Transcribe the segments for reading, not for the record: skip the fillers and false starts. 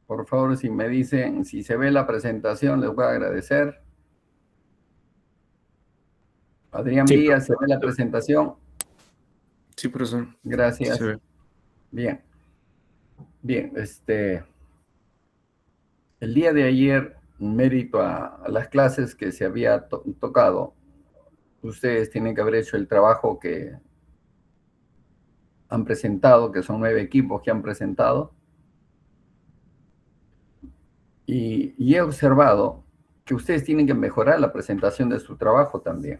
Por favor, si me dicen, si se ve la presentación, les voy a agradecer. Adrián Sí, Díaz, ¿se ve la presentación? sí, profesor. Se Gracias. ve. Bien. Bien, el día de ayer, mérito a las clases que se había tocado, ustedes tienen que haber hecho el trabajo que han presentado, que son 9 equipos que han presentado, y he observado que ustedes tienen que mejorar la presentación de su trabajo también.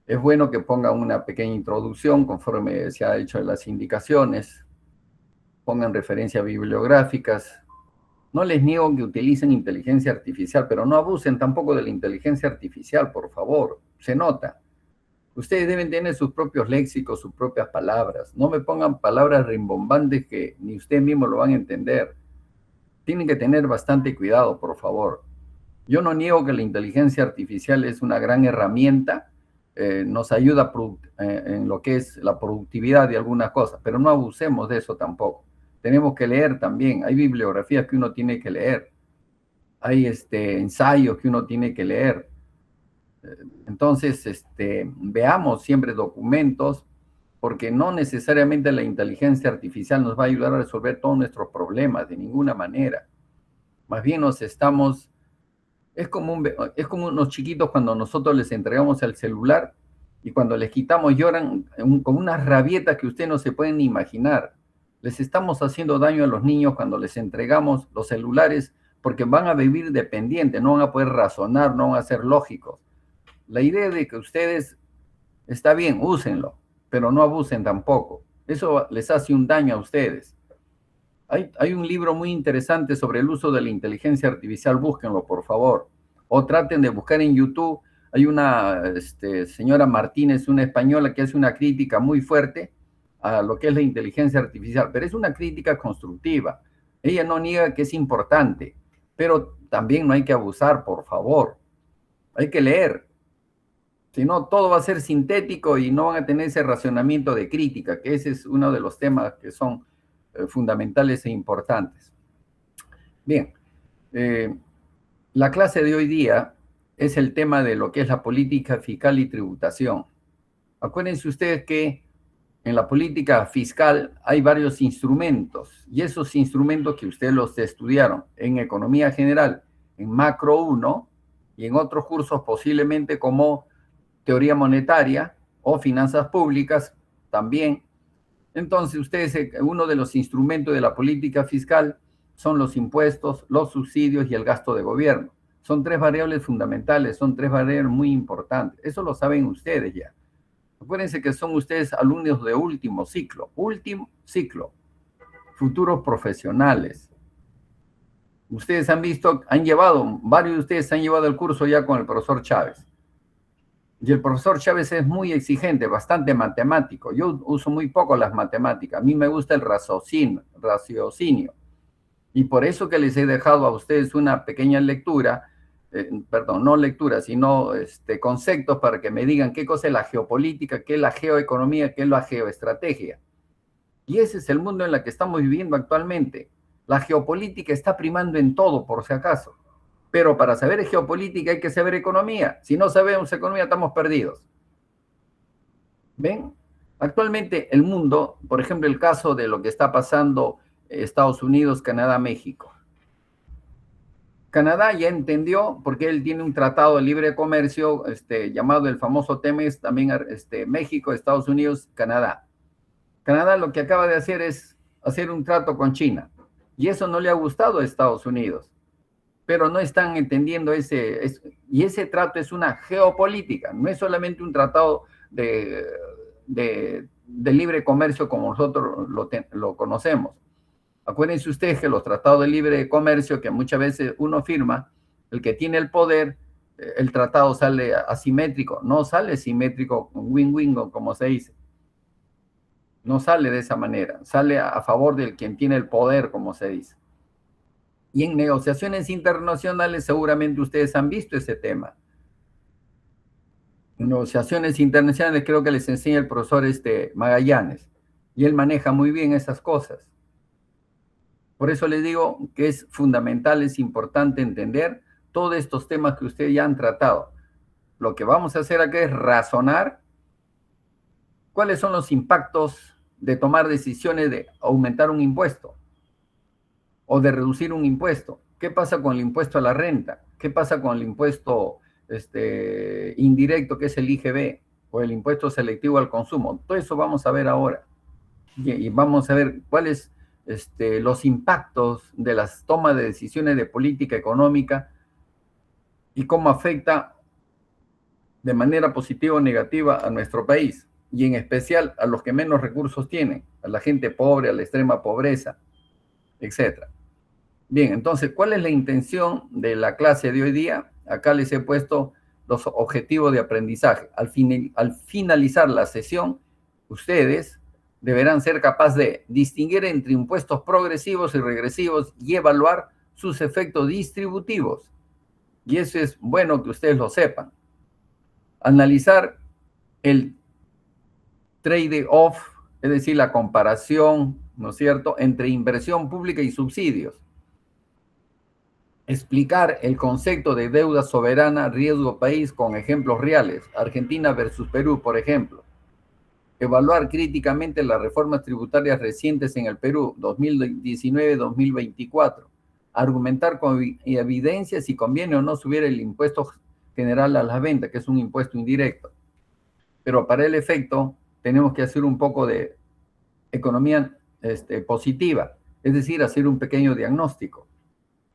Es bueno que pongan una pequeña introducción conforme se ha hecho en las indicaciones, pongan referencias bibliográficas. No les niego que utilicen inteligencia artificial, pero no abusen tampoco de la inteligencia artificial, por favor. Se nota. Ustedes deben tener sus propios léxicos, sus propias palabras. No me pongan palabras rimbombantes que ni ustedes mismos lo van a entender. Tienen que tener bastante cuidado, por favor. Yo no niego que la inteligencia artificial es una gran herramienta, nos ayuda en lo que es la productividad de algunas cosas, pero no abusemos de eso tampoco. Tenemos que leer también, hay bibliografías que uno tiene que leer, hay ensayos que uno tiene que leer. Entonces, veamos siempre documentos, porque no necesariamente la inteligencia artificial nos va a ayudar a resolver todos nuestros problemas de ninguna manera. Más bien nos estamos es como unos chiquitos cuando nosotros les entregamos el celular y cuando les quitamos lloran con unas rabietas que ustedes no se pueden ni imaginar. Les estamos haciendo daño a los niños cuando les entregamos los celulares porque van a vivir dependientes, no van a poder razonar, no van a ser lógicos. La idea de que ustedes, está bien, úsenlo, pero no abusen tampoco. Eso les hace un daño a ustedes. Hay un libro muy interesante sobre el uso de la inteligencia artificial, búsquenlo, por favor. O traten de buscar en YouTube. Hay una señora Martínez, una española, que hace una crítica muy fuerte a lo que es la inteligencia artificial, pero es una crítica constructiva. Ella no niega que es importante, pero también no hay que abusar, por favor. Hay que leer. Si no, todo va a ser sintético y no van a tener ese racionamiento de crítica, que ese es uno de los temas que son fundamentales e importantes. Bien, la clase de hoy día es el tema de lo que es la política fiscal y tributación. Acuérdense ustedes que en la política fiscal hay varios instrumentos y esos instrumentos que ustedes los estudiaron en economía general, en macro 1 y en otros cursos posiblemente como teoría monetaria o finanzas públicas también. Entonces, ustedes, uno de los instrumentos de la política fiscal son los impuestos, los subsidios y el gasto de gobierno. Son 3 variables fundamentales, son 3 variables muy importantes. Eso lo saben ustedes ya. Acuérdense que son ustedes alumnos de último ciclo, futuros profesionales. Ustedes han visto, varios de ustedes han llevado el curso ya con el profesor Chávez. Y el profesor Chávez es muy exigente, bastante matemático. Yo uso muy poco las matemáticas. A mí me gusta el raciocinio. Y por eso que les he dejado a ustedes una pequeña lectura, perdón, no lectura, sino conceptos para que me digan qué cosa es la geopolítica, qué es la geoeconomía, qué es la geoestrategia. Y ese es el mundo en el que estamos viviendo actualmente. La geopolítica está primando en todo, por si acaso. Pero para saber geopolítica hay que saber economía. Si no sabemos economía, estamos perdidos. ¿Ven? Actualmente el mundo, por ejemplo, el caso de lo que está pasando Estados Unidos, Canadá, México. Canadá ya entendió, porque él tiene un tratado de libre comercio llamado el famoso TEMES, también México, Estados Unidos, Canadá. Canadá lo que acaba de hacer es hacer un trato con China. Y eso no le ha gustado a Estados Unidos. Pero no están entendiendo y ese trato es una geopolítica, no es solamente un tratado de libre comercio como nosotros lo conocemos. Acuérdense ustedes que los tratados de libre comercio que muchas veces uno firma, el que tiene el poder, el tratado sale asimétrico, no sale simétrico, win-win, como se dice. No sale de esa manera, sale a favor del quien tiene el poder, como se dice. Y en negociaciones internacionales seguramente ustedes han visto ese tema. En negociaciones internacionales creo que les enseña el profesor Magallanes. Y él maneja muy bien esas cosas. Por eso les digo que es fundamental, es importante entender todos estos temas que ustedes ya han tratado. Lo que vamos a hacer acá es razonar cuáles son los impactos de tomar decisiones de aumentar un impuesto o de reducir un impuesto. ¿Qué pasa con el impuesto a la renta? ¿Qué pasa con el impuesto indirecto, que es el IGB, o el impuesto selectivo al consumo? Todo eso vamos a ver ahora. Y vamos a ver cuáles los impactos de las tomas de decisiones de política económica y cómo afecta de manera positiva o negativa a nuestro país, y en especial a los que menos recursos tienen, a la gente pobre, a la extrema pobreza, etc. Bien, entonces, ¿cuál es la intención de la clase de hoy día? Acá les he puesto los objetivos de aprendizaje. Al finalizar la sesión, ustedes deberán ser capaces de distinguir entre impuestos progresivos y regresivos y evaluar sus efectos distributivos. Y eso es bueno que ustedes lo sepan. Analizar el trade-off, es decir, la comparación, ¿no es cierto?, entre inversión pública y subsidios. Explicar el concepto de deuda soberana, riesgo país con ejemplos reales, Argentina versus Perú, por ejemplo. Evaluar críticamente las reformas tributarias recientes en el Perú, 2019-2024. Argumentar con evidencia si conviene o no subir el impuesto general a la venta, que es un impuesto indirecto. Pero para el efecto tenemos que hacer un poco de economía positiva, es decir, hacer un pequeño diagnóstico.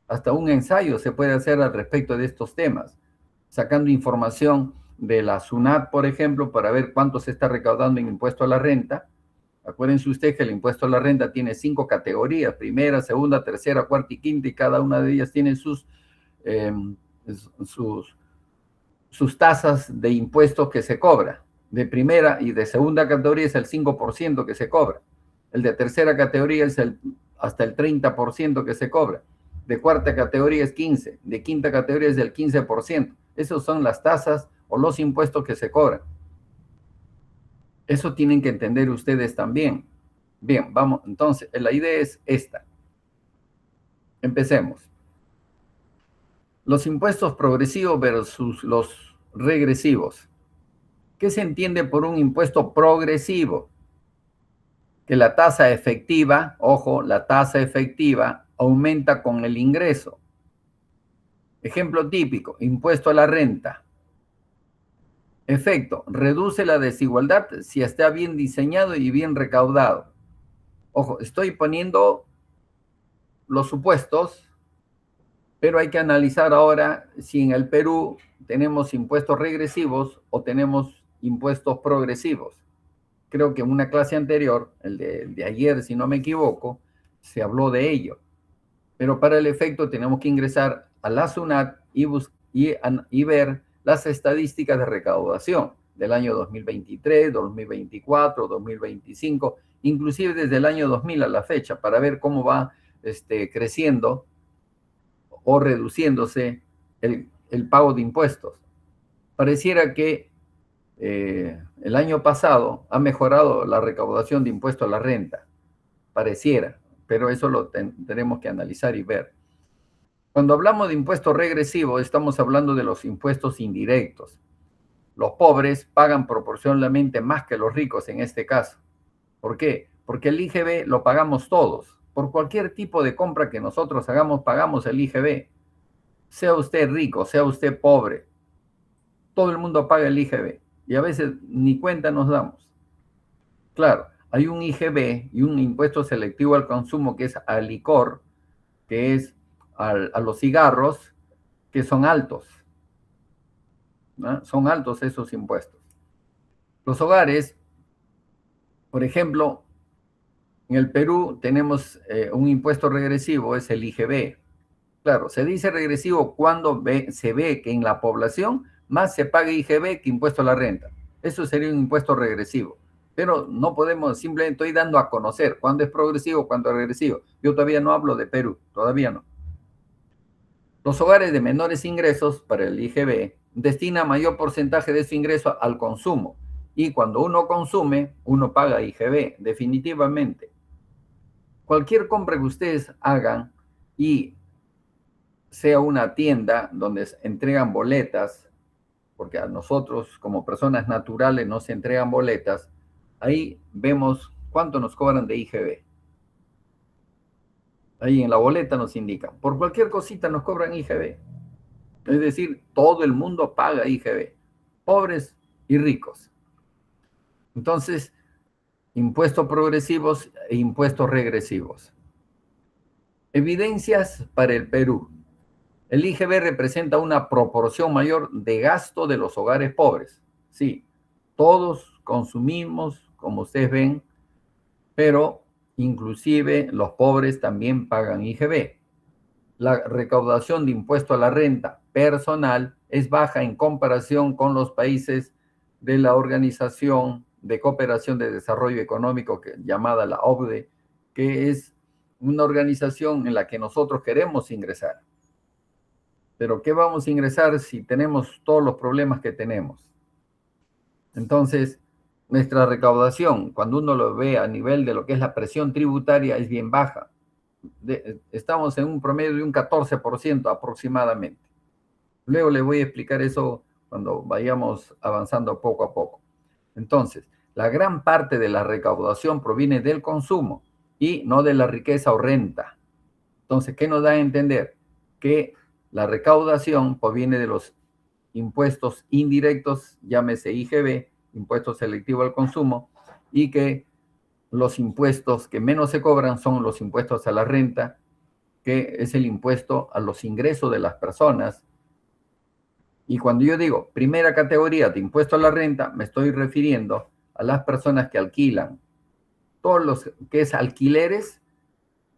Hasta un ensayo se puede hacer al respecto de estos temas, sacando información de la SUNAT, por ejemplo, para ver cuánto se está recaudando en impuesto a la renta. Acuérdense ustedes que el impuesto a la renta tiene 5 categorías, primera, segunda, tercera, cuarta y quinta, y cada una de ellas tiene sus tasas de impuestos que se cobra. De primera y de segunda categoría es el 5% que se cobra. El de tercera categoría es hasta el 30% que se cobra. De cuarta categoría es 15%, de quinta categoría es del 15%. Esas son las tasas o los impuestos que se cobran. Eso tienen que entender ustedes también. Bien, vamos, entonces, la idea es esta. Empecemos. Los impuestos progresivos versus los regresivos. ¿Qué se entiende por un impuesto progresivo? Que la tasa efectiva, ojo, la tasa efectiva aumenta con el ingreso. Ejemplo típico, impuesto a la renta. Efecto, reduce la desigualdad si está bien diseñado y bien recaudado. Ojo, estoy poniendo los supuestos, pero hay que analizar ahora si en el Perú tenemos impuestos regresivos o tenemos impuestos progresivos. Creo que en una clase anterior, el de ayer, si no me equivoco, se habló de ello. Pero para el efecto tenemos que ingresar a la SUNAT y ver las estadísticas de recaudación del año 2023, 2024, 2025, inclusive desde el año 2000 a la fecha, para ver cómo va creciendo o reduciéndose el pago de impuestos. Pareciera que el año pasado ha mejorado la recaudación de impuesto a la renta, pareciera, pero eso lo tenemos que analizar y ver. Cuando hablamos de impuesto regresivo, estamos hablando de los impuestos indirectos. Los pobres pagan proporcionalmente más que los ricos en este caso. ¿Por qué? Porque el IGB lo pagamos todos. Por cualquier tipo de compra que nosotros hagamos, pagamos el IGB. Sea usted rico, sea usted pobre, todo el mundo paga el IGB. Y a veces ni cuenta nos damos. Claro, hay un IGB y un impuesto selectivo al consumo que es al licor, que es a los cigarros, que son altos, ¿no? Son altos esos impuestos. Los hogares, por ejemplo, en el Perú tenemos un impuesto regresivo, es el IGB. Claro, se dice regresivo cuando se ve que en la población más se paga IGB que impuesto a la renta. Eso sería un impuesto regresivo. Pero no podemos, simplemente estoy dando a conocer cuándo es progresivo, cuándo es regresivo. Yo todavía no hablo de Perú, todavía no. Los hogares de menores ingresos, para el IGB, destinan mayor porcentaje de su ingreso al consumo. Y cuando uno consume, uno paga IGB, definitivamente. Cualquier compra que ustedes hagan y sea una tienda donde entregan boletas, porque a nosotros como personas naturales nos entregan boletas, ahí vemos cuánto nos cobran de IGB. Ahí en la boleta nos indican. Por cualquier cosita nos cobran IGB. Es decir, todo el mundo paga IGB, pobres y ricos. Entonces, impuestos progresivos e impuestos regresivos. Evidencias para el Perú. El IGB representa una proporción mayor de gasto de los hogares pobres. Sí, todos consumimos, como ustedes ven, pero inclusive los pobres también pagan IGB. La recaudación de impuesto a la renta personal es baja en comparación con los países de la Organización de Cooperación de Desarrollo Económico, llamada la OCDE, que es una organización en la que nosotros queremos ingresar. Pero ¿qué vamos a ingresar si tenemos todos los problemas que tenemos? Entonces, nuestra recaudación, cuando uno lo ve a nivel de lo que es la presión tributaria, es bien baja. Estamos en un promedio de un 14% aproximadamente. Luego le voy a explicar eso cuando vayamos avanzando poco a poco. Entonces, la gran parte de la recaudación proviene del consumo y no de la riqueza o renta. Entonces, ¿qué nos da a entender? Que la recaudación proviene de los impuestos indirectos, llámese IGB, impuesto selectivo al consumo, y que los impuestos que menos se cobran son los impuestos a la renta, que es el impuesto a los ingresos de las personas. Y cuando yo digo primera categoría de impuesto a la renta, me estoy refiriendo a las personas que alquilan. Todos los que es alquileres,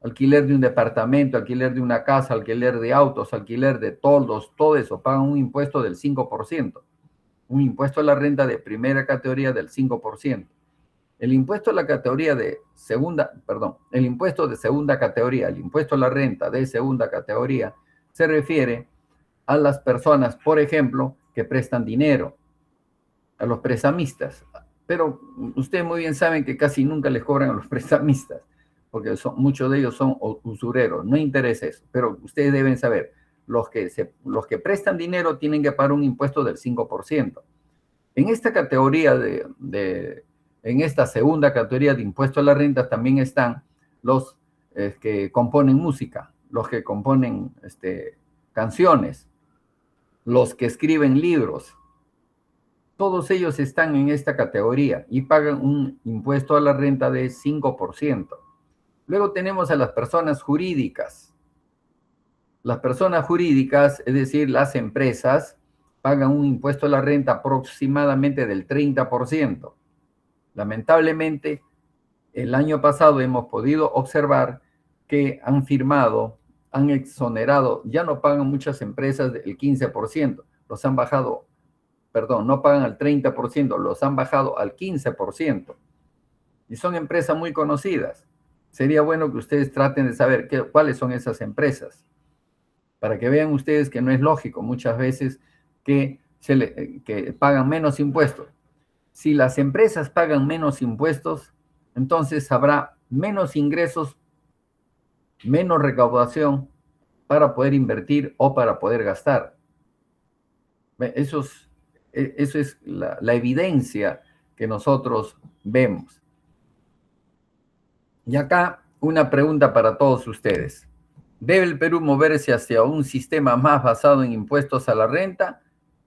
alquiler de un departamento, alquiler de una casa, alquiler de autos, alquiler de toldos, todo eso, pagan un impuesto del 5%. Un impuesto a la renta de primera categoría del 5%. El impuesto a la categoría de segunda, perdón, el impuesto de segunda categoría, el impuesto a la renta de segunda categoría, se refiere a las personas, por ejemplo, que prestan dinero, a los prestamistas. Pero ustedes muy bien saben que casi nunca les cobran a los prestamistas, porque muchos de ellos son usureros, no interesa eso. Pero ustedes deben saber, los que prestan dinero tienen que pagar un impuesto del 5%. En esta categoría en esta segunda categoría de impuesto a la renta también están los que componen música, los que componen canciones, los que escriben libros. Todos ellos están en esta categoría y pagan un impuesto a la renta de 5%. Luego tenemos a las personas jurídicas. Las personas jurídicas, es decir, las empresas, pagan un impuesto a la renta aproximadamente del 30%. Lamentablemente, el año pasado hemos podido observar que han firmado, han exonerado, ya no pagan muchas empresas el 15%, los han bajado, perdón, no pagan al 30%, los han bajado al 15%. Y son empresas muy conocidas. Sería bueno que ustedes traten de saber cuáles son esas empresas, para que vean ustedes que no es lógico muchas veces que pagan menos impuestos. Si las empresas pagan menos impuestos, entonces habrá menos ingresos, menos recaudación para poder invertir o para poder gastar. Eso es la evidencia que nosotros vemos. Y acá una pregunta para todos ustedes. ¿Debe el Perú moverse hacia un sistema más basado en impuestos a la renta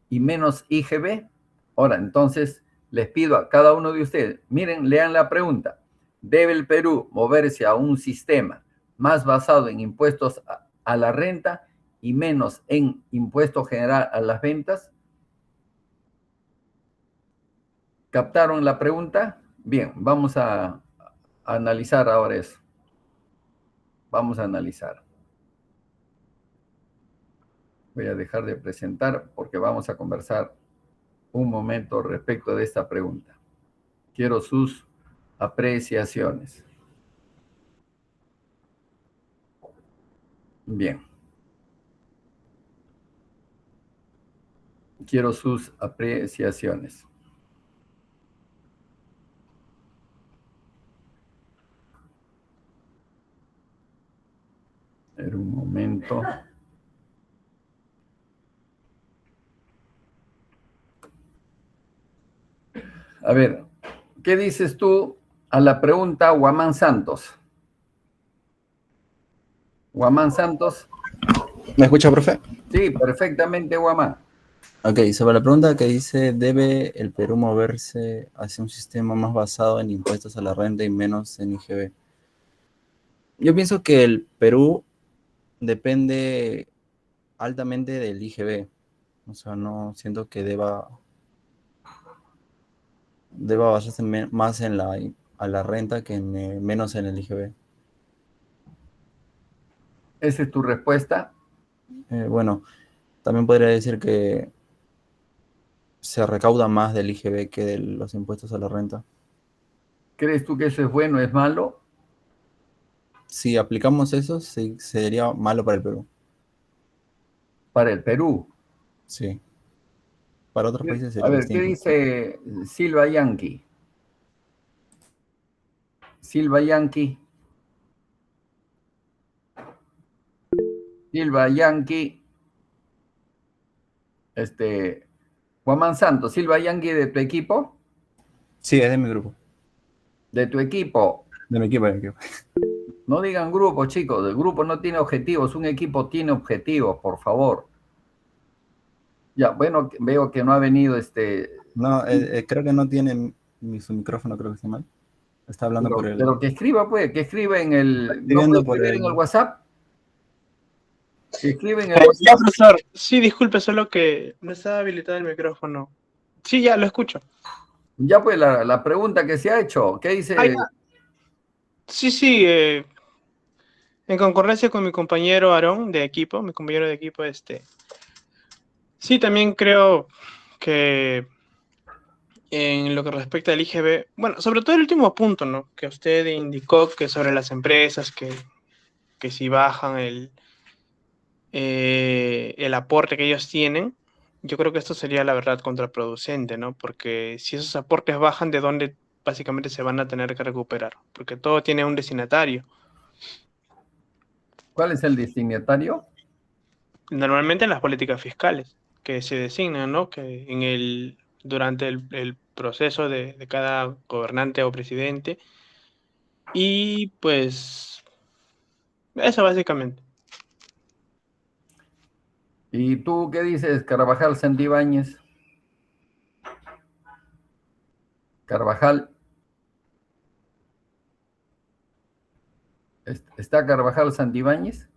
y menos IGB? Ahora, entonces, les pido a cada uno de ustedes, miren, lean la pregunta. ¿Debe el Perú moverse a un sistema más basado en impuestos a la renta y menos en impuesto general a las ventas? ¿Captaron la pregunta? Bien, vamos a analizar ahora eso. Vamos a analizar. Voy a dejar de presentar porque vamos a conversar un momento respecto de esta pregunta. Quiero sus apreciaciones. Bien. Quiero sus apreciaciones. Era un momento. A ver, ¿qué dices tú a la pregunta Guamán Santos? Guamán Santos. ¿Me escucha, profe? Sí, perfectamente, Guamán. Ok, sobre la pregunta que dice, ¿debe el Perú moverse hacia un sistema más basado en impuestos a la renta y menos en IGB? Yo pienso que el Perú depende altamente del IGB. O sea, no siento que deba basarse más en a la renta que menos en el IGB. ¿Esa es tu respuesta? Bueno, también podría decir que se recauda más del IGB que de los impuestos a la renta. ¿Crees tú que eso es bueno, es malo? Si aplicamos eso, sí, sería malo para el Perú. Para el Perú. Sí. Para otros países A sería ver, ¿qué distinto. dice Silva Yankee? Silva Yankee. Silva Yankee. Guamán Santos, Silva Yankee de tu equipo. Sí, es de mi grupo. De tu equipo. De mi equipo, de mi equipo. No digan grupo, chicos. El grupo no tiene objetivos. Un equipo tiene objetivos, por favor. Ya, bueno, veo que no ha venido No, creo que no tiene su micrófono, creo que está mal. Está hablando por el... Pero que escriba, pues, que escriba en Está el. ¿No puede escribiendo por escribir en el el... WhatsApp? Que escribe en el Ya, WhatsApp. profesor. Sí, disculpe, solo que no estaba habilitado el micrófono. Sí, ya lo escucho. Ya, pues, la pregunta que se ha hecho. ¿Qué Ah, dice? ya. Sí, sí, en concordancia con mi compañero Aarón de equipo, mi compañero de equipo, sí, también creo que en lo que respecta al IGB, bueno, sobre todo el último punto, ¿no? Que usted indicó que sobre las empresas, que si bajan el aporte que ellos tienen, yo creo que esto sería la verdad contraproducente, ¿no? Porque si esos aportes bajan, ¿de dónde básicamente se van a tener que recuperar? Porque todo tiene un destinatario. ¿Cuál es el destinatario? Normalmente en las políticas fiscales que se designan, ¿no? Que durante el proceso de cada gobernante o presidente. Y pues eso básicamente. ¿Y tú qué dices, Carvajal Santibáñez? Carvajal. ¿Está Carvajal Santibáñez?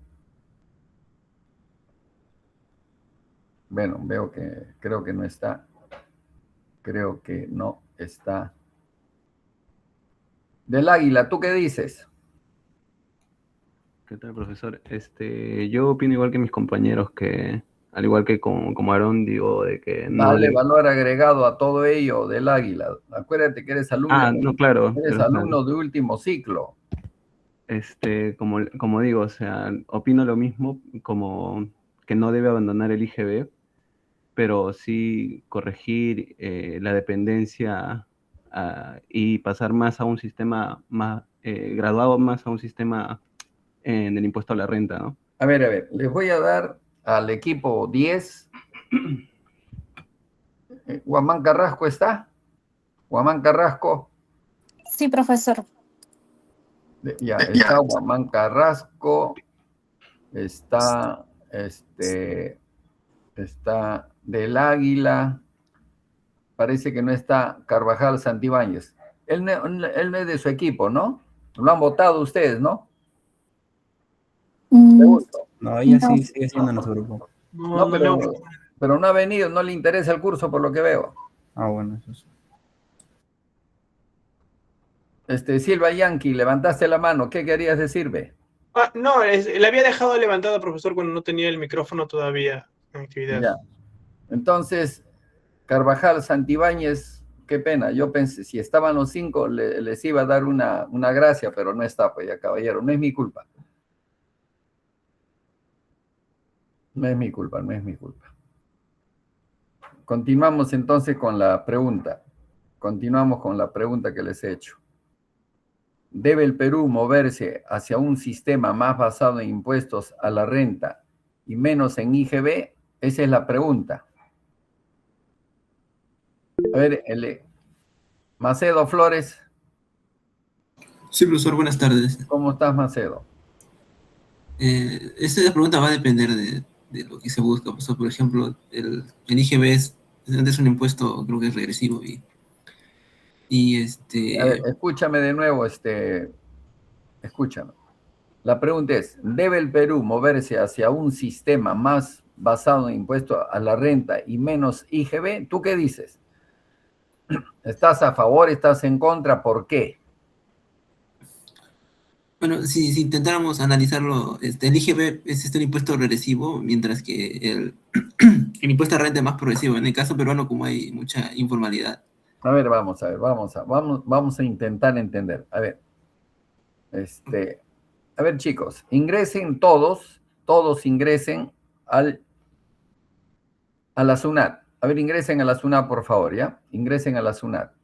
Bueno, veo que creo que no está. Creo que no está. Del Águila, ¿tú qué dices? ¿Qué tal, profesor? Yo opino igual que mis compañeros que, al igual que como Aarón, digo de que no Dale le... valor agregado a todo ello del Águila. Acuérdate que Ah, no, claro, eres pero o sea, alumno de último ciclo. como digo, o sea, opino lo mismo, como que no debe abandonar el IGB, pero sí corregir la dependencia y pasar más a un sistema más graduado, más a un sistema en el impuesto a la renta, ¿no? A ver, les voy a dar al equipo 10. Guamán Carrasco está. Guamán Carrasco. Sí, profesor. Ya, está Guamán Carrasco. Está, está del Águila. Parece que no está Carvajal Santibáñez. Él no es de su equipo, ¿no? Lo han votado ustedes, ¿no? Pregunto. No, ella No. sí sigue siendo en nuestro grupo. No, No, no leo. pero no ha venido, no le interesa el curso por lo que veo. Ah, bueno, eso sí. Silva Yankee, levantaste la mano, ¿qué querías decirme? Ah, no, le había dejado levantada, profesor, cuando no tenía el micrófono todavía en actividad. Ya. Entonces, Carvajal Santibáñez, qué pena. Yo pensé, si estaban los 5, les iba a dar una gracia, pero no está, pues ya, caballero. No es mi culpa. No es mi culpa, no es mi culpa. Continuamos entonces con la pregunta. Continuamos con la pregunta que les he hecho. ¿Debe el Perú moverse hacia un sistema más basado en impuestos a la renta y menos en IGB? Esa es la pregunta. A ver, Macedo Flores, Sí, profesor, buenas tardes. ¿cómo estás, Macedo? Esta pregunta va a depender de lo que se busca. Profesor. Por ejemplo, el IGB es un impuesto, creo que es regresivo. Y A ver, escúchame de nuevo, escúchame. La pregunta es, ¿debe el Perú moverse hacia un sistema más basado en impuestos a la renta y menos IGB? ¿Tú qué dices? ¿Estás a favor, estás en contra? ¿Por qué? bueno, si intentáramos analizarlo, el IGB es un impuesto regresivo, mientras que el impuesto a renta es más progresivo. En el caso peruano, como hay mucha informalidad. A ver, vamos a intentar entender. A ver, chicos, ingresen todos ingresen a la SUNAT. A ver, ingresen a la SUNAT, por favor, ¿ya? Ingresen a la SUNAT.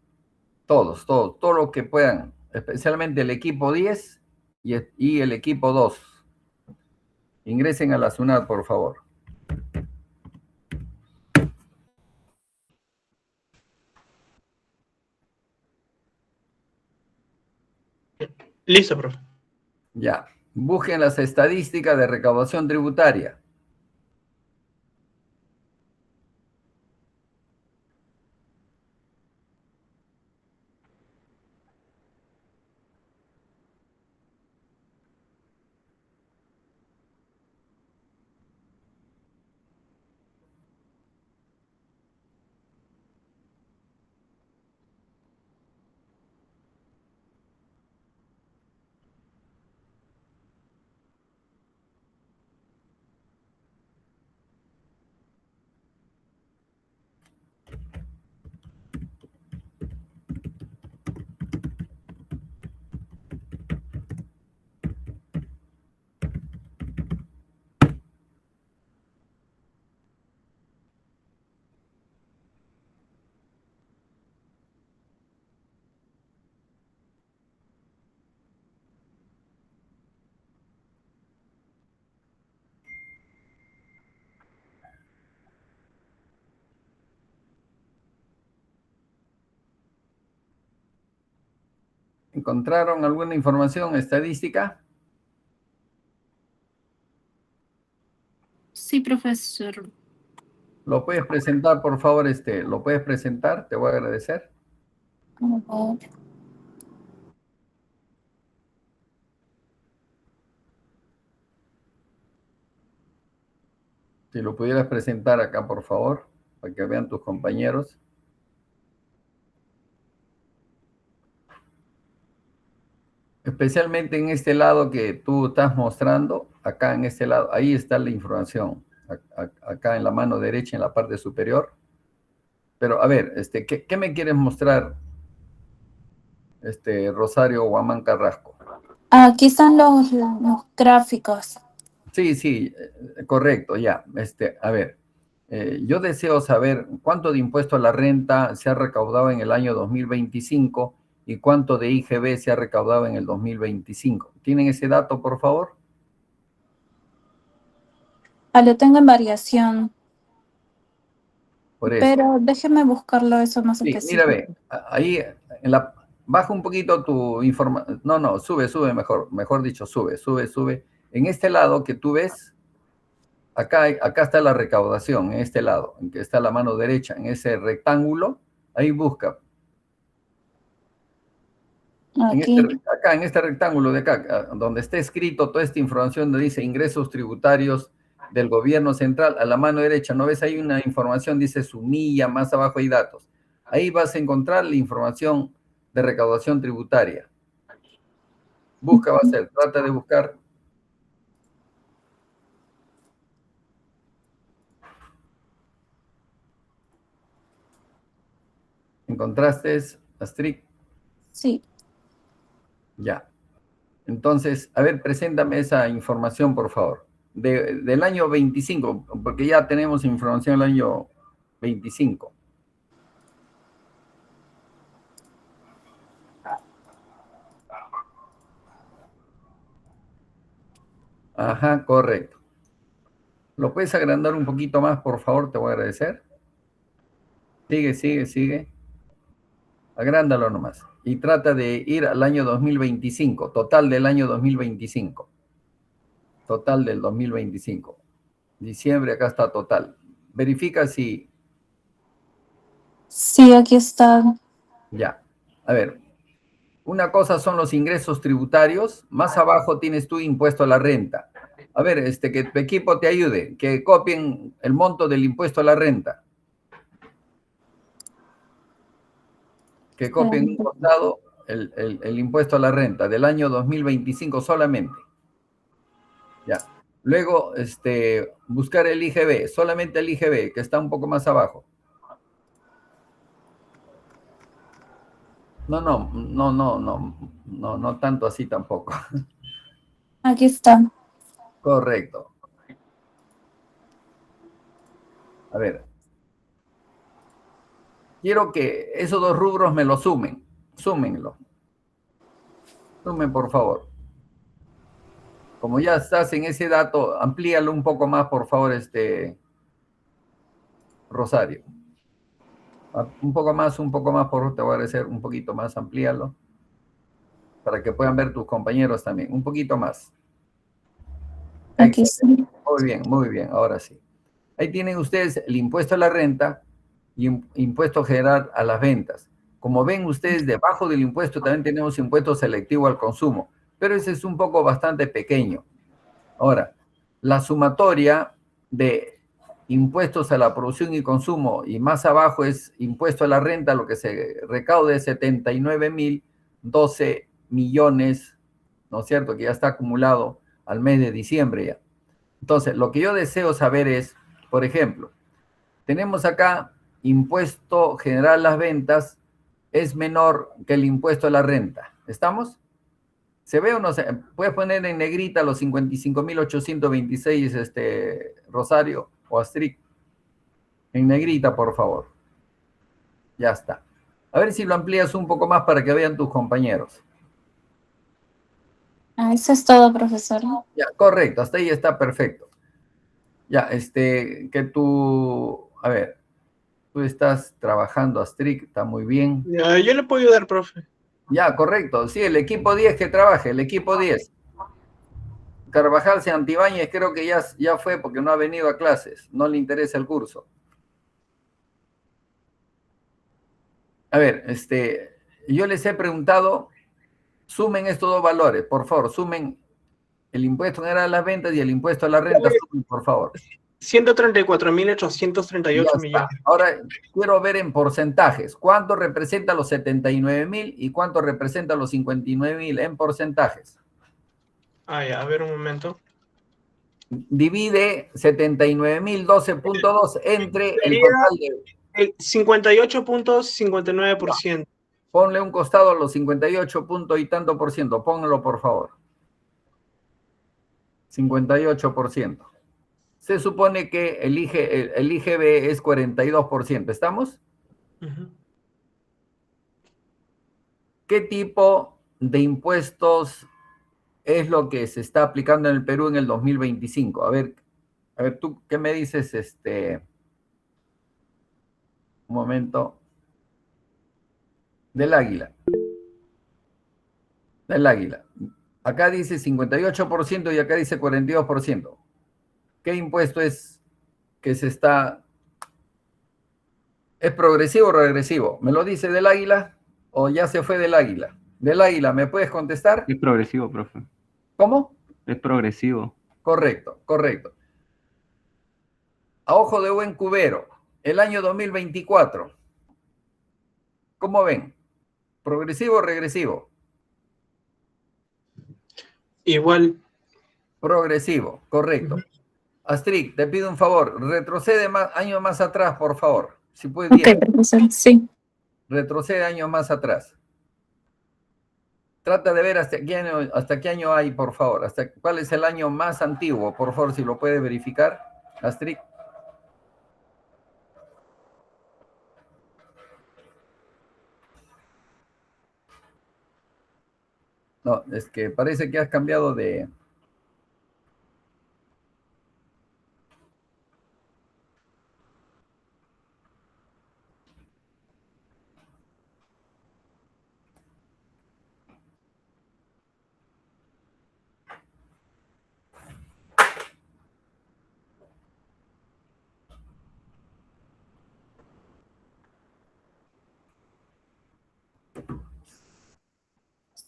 Todos lo que puedan, especialmente el equipo 10 y el equipo 2. Ingresen a la SUNAT, por favor. Listo, profe. Ya. Busquen las estadísticas de recaudación tributaria. ¿Encontraron alguna información estadística? Sí, profesor. ¿Lo puedes presentar, por favor? ¿Lo puedes presentar? Te voy a agradecer. Como- Si lo pudieras presentar acá, por favor, para que vean tus compañeros. Especialmente en este lado que tú estás mostrando, acá en este lado, ahí está la información, acá en la mano derecha, en la parte superior. Pero a ver, ¿qué me quieres mostrar, Rosario Guamán Carrasco? Aquí están los gráficos. Sí, correcto, ya. A ver, yo deseo saber cuánto de impuesto a la renta se ha recaudado en el año 2025 y cuánto de IGB se ha recaudado en el 2025. ¿Tienen ese dato, por favor? Lo tengo en variación, Por eso. pero déjeme buscarlo eso más Sí, mira, específico. ve, ahí, baja un poquito tu información. No, sube, mejor dicho, sube. En este lado que tú ves, acá está la recaudación, en este lado, en que está la mano derecha, en ese rectángulo, ahí busca. Aquí. Acá, en este rectángulo de acá, donde está escrito toda esta información, donde dice ingresos tributarios del gobierno central, a la mano derecha, ¿no ves? Hay una información, dice Sunilla, más abajo hay datos. Ahí vas a encontrar la información de recaudación tributaria. Busca, va a ser, trata de buscar. ¿Encontraste, Astrid? Sí. Ya. Entonces, a ver, preséntame esa información, por favor. Del año 25, porque ya tenemos información del año 25. Ajá, correcto. ¿Lo puedes agrandar un poquito más, por favor? Te voy a agradecer. Sigue, sigue, sigue. Agrándalo nomás. Y trata de ir al año 2025, total del año 2025. Total del 2025. Diciembre, acá está total. Verifica si... Sí, aquí está. Ya. A ver, una cosa son los ingresos tributarios, más abajo tienes tu impuesto a la renta. A ver, que tu equipo te ayude, que copien el monto del impuesto a la renta. Que copien un costado el impuesto a la renta del año 2025 solamente. Ya. Luego, buscar el IGB, solamente el IGB, que está un poco más abajo. No tanto así tampoco. Aquí está. Correcto. A ver. Quiero que esos dos rubros me lo sumen. Súmenlo. Sumen, por favor. Como ya estás en ese dato, amplíalo un poco más, por favor, Rosario. Un poco más, por favor, te voy a agradecer un poquito más, amplíalo. Para que puedan ver tus compañeros también. Un poquito más. Aquí está. Muy bien, ahora sí. Ahí tienen ustedes el impuesto a la renta y impuesto general a las ventas. Como ven ustedes, debajo del impuesto también tenemos impuesto selectivo al consumo, pero ese es un poco bastante pequeño. Ahora, la sumatoria de impuestos a la producción y consumo y más abajo es impuesto a la renta, lo que se recaude es 79.012 millones, ¿no es cierto? Que ya está acumulado al mes de diciembre ya. Entonces, lo que yo deseo saber es, por ejemplo, tenemos acá impuesto general a las ventas es menor que el impuesto a la renta. ¿Estamos? ¿Se ve o no se? Puedes poner en negrita los 55.826, Rosario o Astrid. En negrita, por favor. Ya está. A ver si lo amplías un poco más para que vean tus compañeros. Eso es todo, profesor. Ya, correcto, hasta ahí está perfecto. Ya, que tú, a ver, tú estás trabajando, Astrid, está muy bien. Ya, yo le puedo ayudar, profe. Ya, correcto, sí, el equipo 10 que trabaje, el equipo 10. Carvajal Santibáñez creo que ya fue porque no ha venido a clases, no le interesa el curso. A ver, yo les he preguntado, sumen estos dos valores, por favor, sumen el impuesto general a las ventas y el impuesto a la renta, sumen, por favor. 134.838 millones. Ahora quiero ver en porcentajes. ¿Cuánto representa los 79.000 y cuánto representa los 59.000 en porcentajes? Ya, a ver un momento. Divide 79.012.2 entre el total de... El 58.59%. Ponle un costado a los 58 punto y tanto por ciento. Pónganlo, por favor. 58%. Se supone que el IGB es 42%. ¿Estamos? Uh-huh. ¿Qué tipo de impuestos es lo que se está aplicando en el Perú en el 2025? A ver, tú, ¿qué me dices? Un momento. Del águila. Del águila. Acá dice 58% y acá dice 42%. ¿Qué impuesto es que se está... ¿Es progresivo o regresivo? ¿Me lo dice del águila o ya se fue del águila? Del águila, ¿me puedes contestar? Es progresivo, profe. ¿Cómo? Es progresivo. Correcto, correcto. A ojo de buen cubero, el año 2024. ¿Cómo ven? ¿Progresivo o regresivo? Igual. Progresivo, correcto. Astrid, te pido un favor, retrocede años más atrás, por favor. Si puedes, Ok, profesor, sí. retrocede años más atrás. Trata de ver hasta qué año hay, por favor. ¿Cuál es el año más antiguo? Por favor, si lo puede verificar, Astrid. No, es que parece que has cambiado de...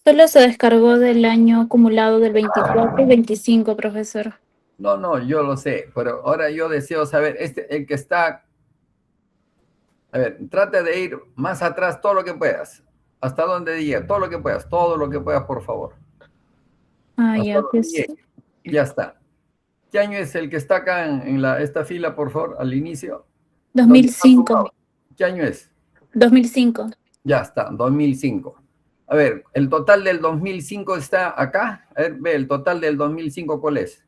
Solo se descargó del año acumulado del 24 y 25, profesor. No, yo lo sé, pero ahora yo deseo saber, el que está, a ver, trata de ir más atrás todo lo que puedas, hasta donde llegue, todo lo que puedas, por favor. Hasta Ya, donde pues, llegue. Ya está. ¿Qué año es el que está acá en esta fila, por favor, al inicio? ¿Dónde está 2005. sumado? ¿Qué año es? 2005. Ya está, 2005. A ver, el total del 2005 está acá. A ver, ve, el total del 2005, ¿cuál es?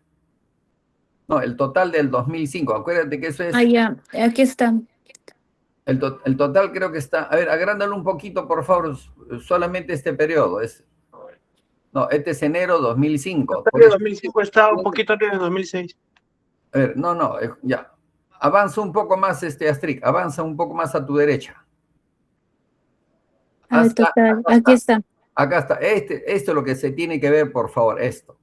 No, el total del 2005. Acuérdate que eso es... Ya, aquí está. El total creo que está... A ver, agrándalo un poquito, por favor, solamente este periodo. No, este es enero 2005. El de 2005 está un poquito antes de 2006. A ver, ya. Avanza un poco más, Astrid, avanza un poco más a tu derecha. Total, aquí está. Acá está. Esto es lo que se tiene que ver, por favor, esto.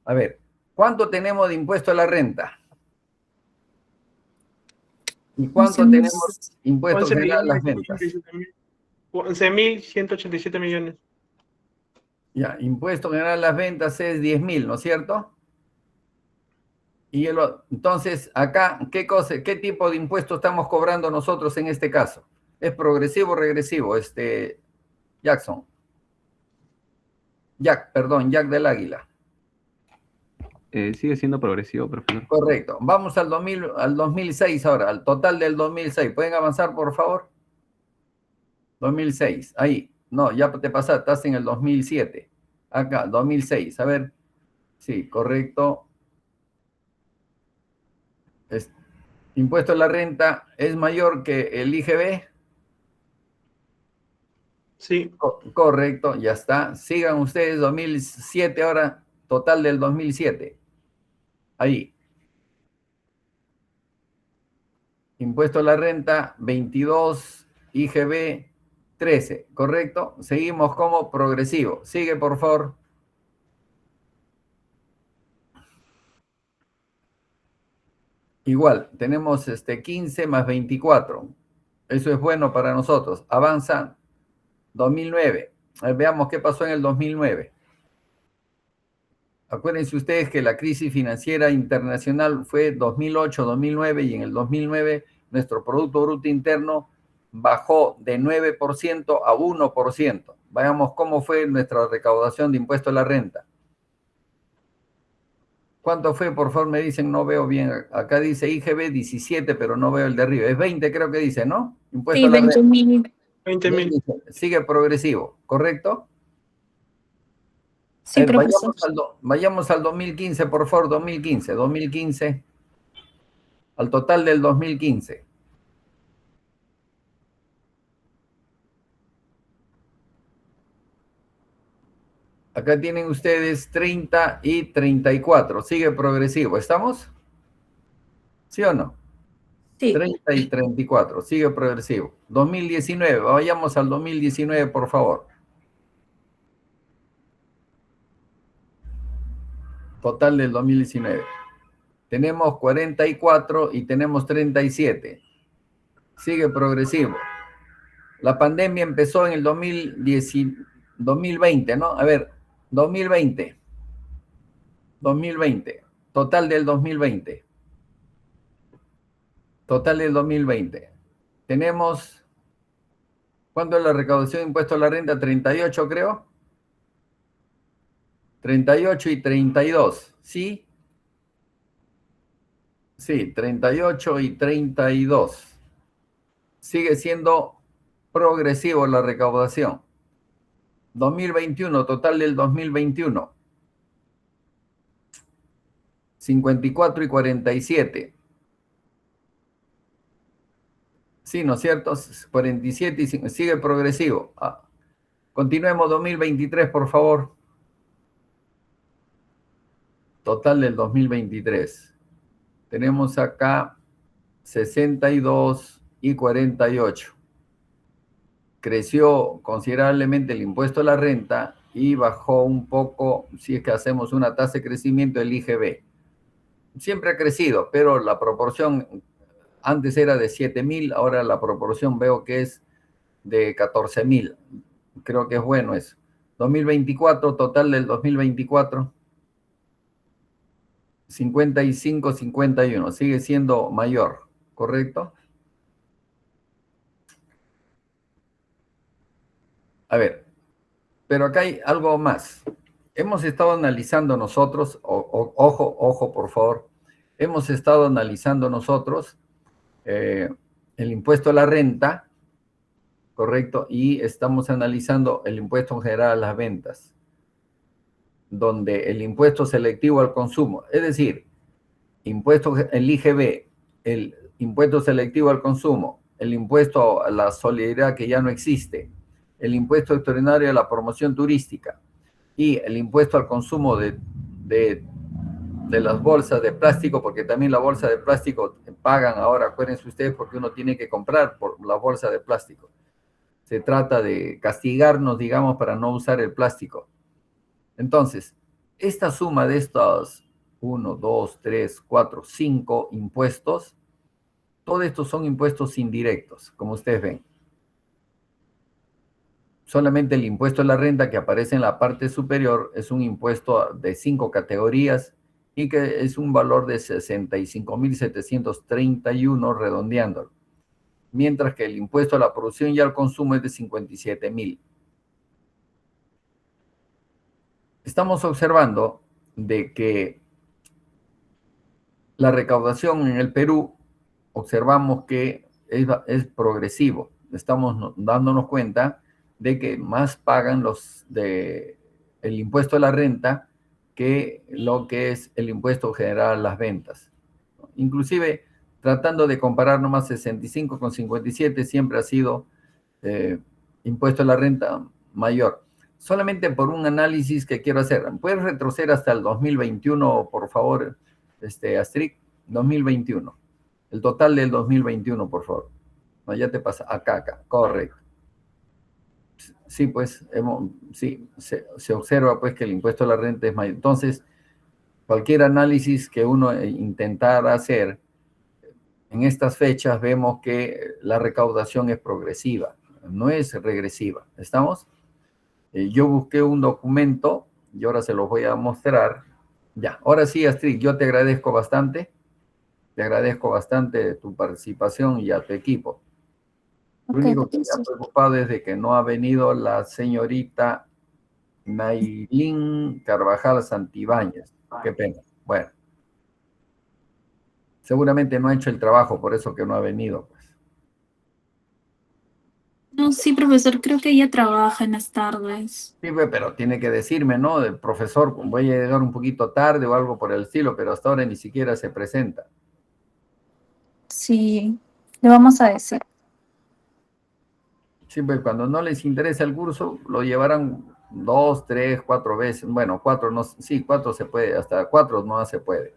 A ver, ¿cuánto tenemos de impuesto a la renta? ¿Y cuánto tenemos impuesto general a las ventas? 11.187 millones. Ya, impuesto general a las ventas es 10.000, ¿no es cierto? Entonces, acá, ¿qué tipo de impuesto estamos cobrando nosotros en este caso? ¿Es progresivo o regresivo, Jackson? Jack del Águila. Sigue siendo progresivo, profesor. Correcto. Vamos al 2006 ahora, al total del 2006. ¿Pueden avanzar, por favor? 2006, ahí. No, ya te pasaste, estás en el 2007. Acá, 2006. A ver. Sí, correcto. Impuesto a la renta es mayor que el IGB. Sí. Correcto, ya está. Sigan ustedes 2007 ahora, total del 2007. Ahí. Impuesto a la renta 22, IGB 13, ¿correcto? Seguimos como progresivo. Sigue, por favor. Igual, tenemos 15 más 24. Eso es bueno para nosotros. Avanza 2009. Veamos qué pasó en el 2009. Acuérdense ustedes que la crisis financiera internacional fue 2008-2009 y en el 2009 nuestro Producto Bruto Interno bajó de 9% a 1%. Veamos cómo fue nuestra recaudación de impuesto a la renta. ¿Cuánto fue? Por favor, me dicen, no veo bien. Acá dice IGB 17, pero no veo el de arriba. Es 20, creo que dice, ¿no? Impuesto Sí, a la renta. 20.000. 20.000. Sigue progresivo, ¿correcto? Sí, profesor. Vayamos al 2015, por favor, 2015. Al total del 2015. Acá tienen ustedes 30 y 34. Sigue progresivo. ¿Estamos? ¿Sí o no? Sí. 30 y 34. Sigue progresivo. 2019. Vayamos al 2019, por favor. Total del 2019. Tenemos 44 y tenemos 37. Sigue progresivo. La pandemia empezó en el 2020, ¿no? A ver, 2020. Total del 2020. Total del 2020. Tenemos, ¿cuánto es la recaudación de impuesto a la renta? 38, creo. 38 y 32, ¿sí? Sí, 38 y 32. Sigue siendo progresivo la recaudación. 2021, total del 2021. 54 y 47. Sí, ¿no es cierto? 47 y sigue progresivo. Continuemos 2023, por favor. Total del 2023. Tenemos acá 62 y 48. Creció considerablemente el impuesto a la renta y bajó un poco, si es que hacemos una tasa de crecimiento del IGB. Siempre ha crecido, pero la proporción antes era de 7.000, ahora la proporción veo que es de 14.000. Creo que es bueno eso. 2024, total del 2024. 55-51, sigue siendo mayor, ¿correcto? A ver, pero acá hay algo más. Hemos estado analizando nosotros, ojo, por favor, hemos estado analizando nosotros el impuesto a la renta, ¿correcto? Y estamos analizando el impuesto en general a las ventas, donde el impuesto selectivo al consumo, es decir, el IGB, el impuesto selectivo al consumo, el impuesto a la solidaridad que ya no existe, el impuesto extraordinario a la promoción turística y el impuesto al consumo de las bolsas de plástico, porque también la bolsa de plástico pagan ahora, acuérdense ustedes, porque uno tiene que comprar por la bolsa de plástico. Se trata de castigarnos, digamos, para no usar el plástico. Entonces, esta suma de estos 1, 2, 3, 4, 5 impuestos, todos estos son impuestos indirectos, como ustedes ven. Solamente el impuesto a la renta que aparece en la parte superior es un impuesto de 5 categorías y que es un valor de 65.731 redondeándolo. Mientras que el impuesto a la producción y al consumo es de 57.000. Estamos observando de que la recaudación en el Perú, observamos que es progresivo. Estamos dándonos cuenta de que más pagan el impuesto a la renta que lo que es el impuesto general a las ventas. Inclusive, tratando de comparar nomás 65 con 57, siempre ha sido impuesto a la renta mayor. Solamente por un análisis que quiero hacer. ¿Puedes retroceder hasta el 2021, por favor, Astrid? 2021. El total del 2021, por favor. No, ya te pasa. Acá. Correcto. Sí, pues, sí, se observa pues que el impuesto a la renta es mayor. Entonces, cualquier análisis que uno intentara hacer, en estas fechas vemos que la recaudación es progresiva, no es regresiva. ¿Estamos? Yo busqué un documento y ahora se los voy a mostrar. Ya, ahora sí, Astrid, yo te agradezco bastante. Te agradezco bastante tu participación y a tu equipo. Lo único que me ha preocupado es de que no ha venido la señorita Nailín Carvajal Santibáñez. Qué pena. Bueno. Seguramente no ha hecho el trabajo, por eso que no ha venido. Pues. No, sí, profesor, creo que ella trabaja en las tardes. Sí, pero tiene que decirme, ¿no? El profesor, voy a llegar un poquito tarde o algo por el estilo, pero hasta ahora ni siquiera se presenta. Sí, le vamos a decir. Sí, pues cuando no les interesa el curso, lo llevarán 2, 3, 4 veces. Bueno, 4 no, sí, 4 se puede, hasta 4 no se puede.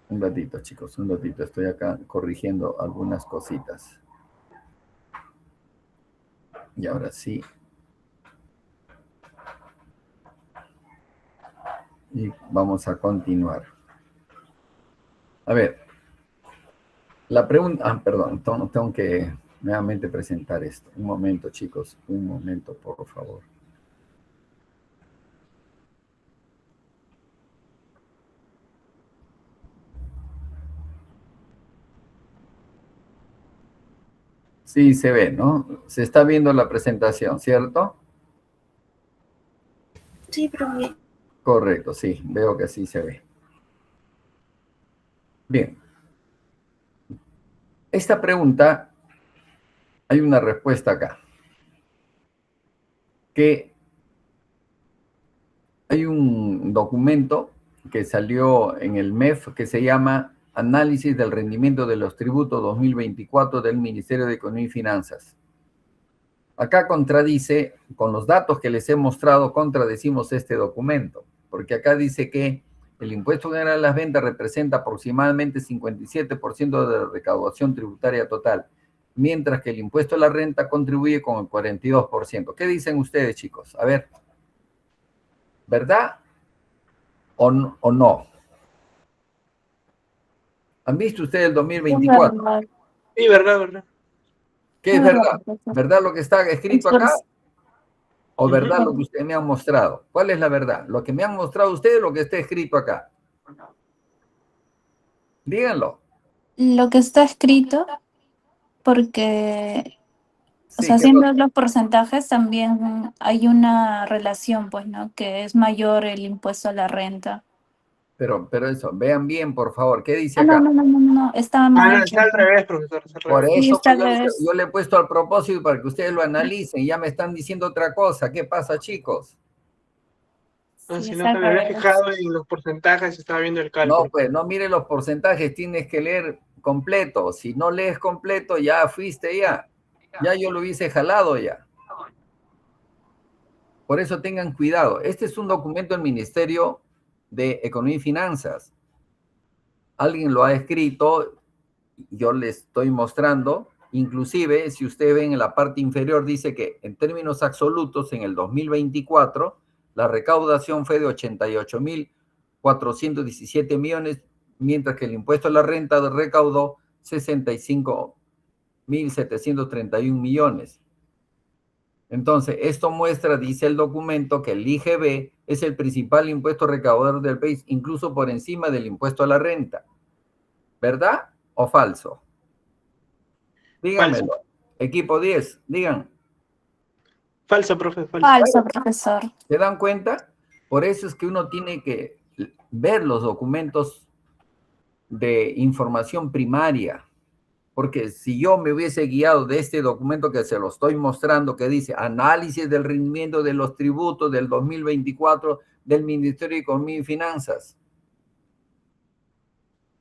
Un ratito, chicos, un ratito. Estoy acá corrigiendo algunas cositas. Y ahora sí. Y vamos a continuar. A ver. La pregunta... perdón, tengo que nuevamente presentar esto. Un momento, chicos. Un momento, por favor. Sí, se ve, ¿no? Se está viendo la presentación, ¿cierto? Sí, profe. Correcto, sí. Veo que sí se ve. Bien. Esta pregunta, hay una respuesta acá. Que hay un documento que salió en el MEF que se llama Análisis del Rendimiento de los Tributos 2024 del Ministerio de Economía y Finanzas. Acá contradice, con los datos que les he mostrado, contradecimos este documento, porque acá dice que el impuesto general a las ventas representa aproximadamente 57% de la recaudación tributaria total, mientras que el impuesto a la renta contribuye con el 42%. ¿Qué dicen ustedes, chicos? A ver, ¿verdad o no? ¿Han visto ustedes el 2024? Sí, verdad. ¿Qué es verdad? ¿Verdad lo que está escrito acá? ¿O verdad lo que ustedes me han mostrado? ¿Cuál es la verdad? ¿Lo que me han mostrado ustedes o lo que está escrito acá? Díganlo. Lo que está escrito, porque, o Sí, sea, ¿qué es lo haciendo los porcentajes también hay una relación, pues, ¿no? Que es mayor el impuesto a la renta. pero eso, vean bien, por favor. ¿Qué dice Ah, no, acá? no, no, no, no, está Ah, mal no, hecho. está al revés, profesor, está al Por revés. Sí, eso está pues, al revés. yo le he puesto al propósito para que ustedes lo analicen y ya me están diciendo otra cosa. ¿Qué pasa, chicos? No, Sí, si está no al te me había revés. fijado en los porcentajes, estaba viendo el No, cálculo. pues no mire los porcentajes, tienes que leer completo. Si no lees completo, ya fuiste ya. Ya yo lo hubiese jalado ya. Por eso tengan cuidado. Este es un documento del Ministerio de Economía y Finanzas. Alguien lo ha escrito, yo les estoy mostrando. Inclusive, si ustedes ven en la parte inferior, dice que en términos absolutos, en el 2024, la recaudación fue de 88.417 millones, mientras que el impuesto a la renta recaudó 65.731 millones. Entonces, esto muestra, dice el documento, que el IGB es el principal impuesto recaudador del país, incluso por encima del impuesto a la renta. ¿Verdad o falso? Díganmelo. Falso. Equipo 10, digan. Falso, profe, falso. Falso, profesor. ¿Se dan cuenta? Por eso es que uno tiene que ver los documentos de información primaria. Porque si yo me hubiese guiado de este documento que se lo estoy mostrando, que dice análisis del rendimiento de los tributos del 2024 del Ministerio de Economía y Finanzas.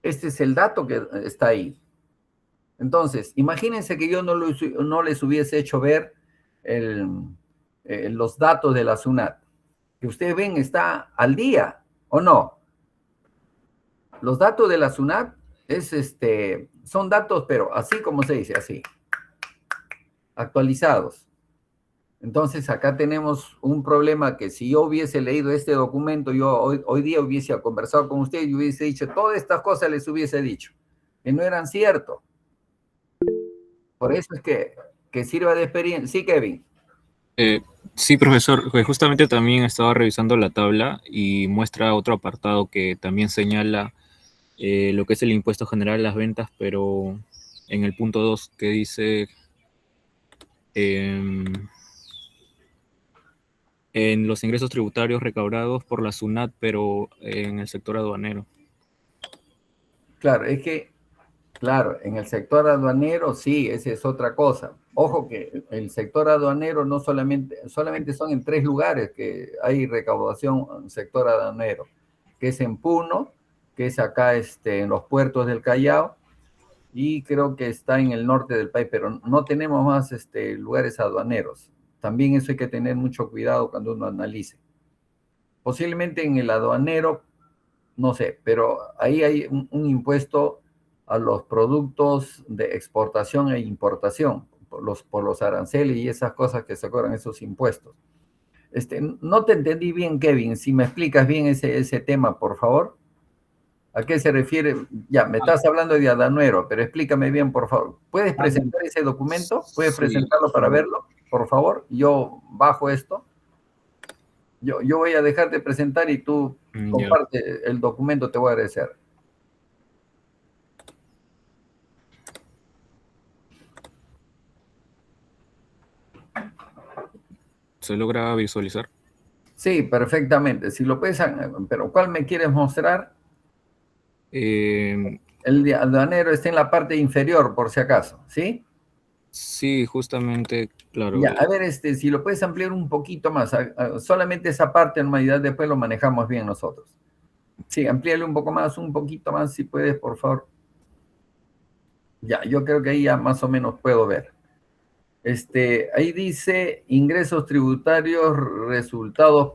Este es el dato que está ahí. Entonces, imagínense que yo no les hubiese hecho ver los datos de la SUNAT. Que ustedes ven está al día, ¿o no? Los datos de la SUNAT son datos, pero así como se dice, así, actualizados. Entonces, acá tenemos un problema que si yo hubiese leído este documento, yo hoy día hubiese conversado con ustedes y hubiese dicho, todas estas cosas les hubiese dicho, que no eran ciertas. Por eso es que sirva de experiencia. Sí, Kevin. Sí, profesor, pues justamente también estaba revisando la tabla y muestra otro apartado que también señala lo que es el impuesto general a las ventas, pero en el punto 2 que dice en los ingresos tributarios recaudados por la SUNAT, pero en el sector aduanero. Claro, es que, claro, en el sector aduanero sí, esa es otra cosa. Ojo que el sector aduanero no solamente son en 3 lugares que hay recaudación en el sector aduanero, que es en Puno, que es acá en los puertos del Callao, y creo que está en el norte del país, pero no tenemos más lugares aduaneros. También eso hay que tener mucho cuidado cuando uno analice. Posiblemente en el aduanero, no sé, pero ahí hay un impuesto a los productos de exportación e importación, por los aranceles y esas cosas que se cobran esos impuestos. No te entendí bien, Kevin, si me explicas bien ese tema, por favor. ¿A qué se refiere? Ya, me estás hablando de aduanero, pero explícame bien, por favor. ¿Puedes presentar ese documento? ¿Puedes Sí, presentarlo para verlo, por favor? Yo bajo esto. Yo voy a dejar de presentar y tú comparte el documento, te voy a agradecer. ¿Se logra visualizar? Sí, perfectamente. Si lo puedes, pero ¿cuál me quieres mostrar? El aduanero está en la parte inferior, por si acaso, ¿sí? Sí, justamente, claro. Ya, a ver, si lo puedes ampliar un poquito más, solamente esa parte en humanidad después lo manejamos bien nosotros. Sí, amplíale un poco más, un poquito más, si puedes, por favor. Ya, yo creo que ahí ya más o menos puedo ver. Ahí dice ingresos tributarios resultados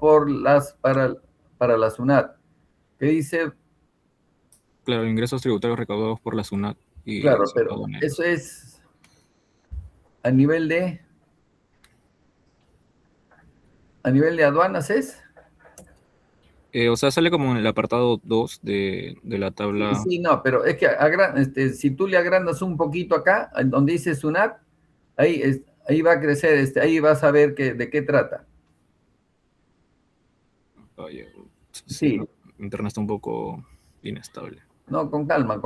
para la SUNAT. ¿Qué dice? Claro, ingresos tributarios recaudados por la SUNAT. Y Claro, pero eso es a nivel de aduanas, ¿es? O sea, sale como en el apartado 2 de la tabla. Sí, no, pero es que si tú le agrandas un poquito acá, donde dice SUNAT, ahí va a crecer, ahí vas a ver de qué trata. Oye, sí, Sí, no, mi internet está un poco inestable. no, con calma,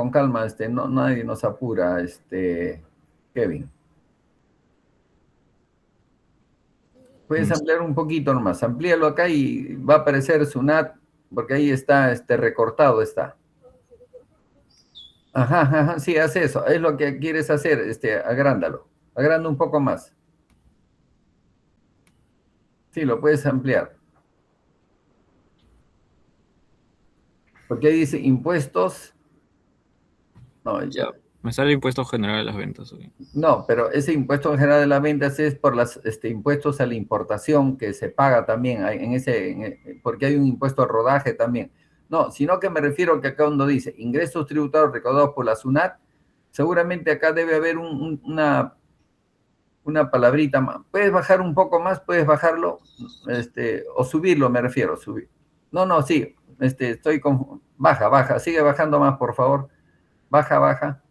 no, nadie nos apura, Kevin. Puedes Mm, ampliar un poquito nomás, amplíalo acá y va a aparecer Sunat, porque ahí está, recortado está. Ajá, ajá, sí, haz eso, es lo que quieres hacer, agrándalo, agranda un poco más. Sí, lo puedes ampliar. Porque ahí dice impuestos, no, o sea, ya, me sale impuesto general a las ventas. Ok. no, pero ese impuesto en general de las ventas es por los impuestos a la importación que se paga también, porque hay un impuesto al rodaje también. No, sino que me refiero que acá cuando dice ingresos tributarios recaudados por la SUNAT, seguramente acá debe haber una palabrita más. ¿Puedes bajar un poco más? ¿Puedes bajarlo? O subirlo, me refiero, subir. No, no, sí, estoy con... Baja, baja, sigue bajando más, por favor. Baja, baja,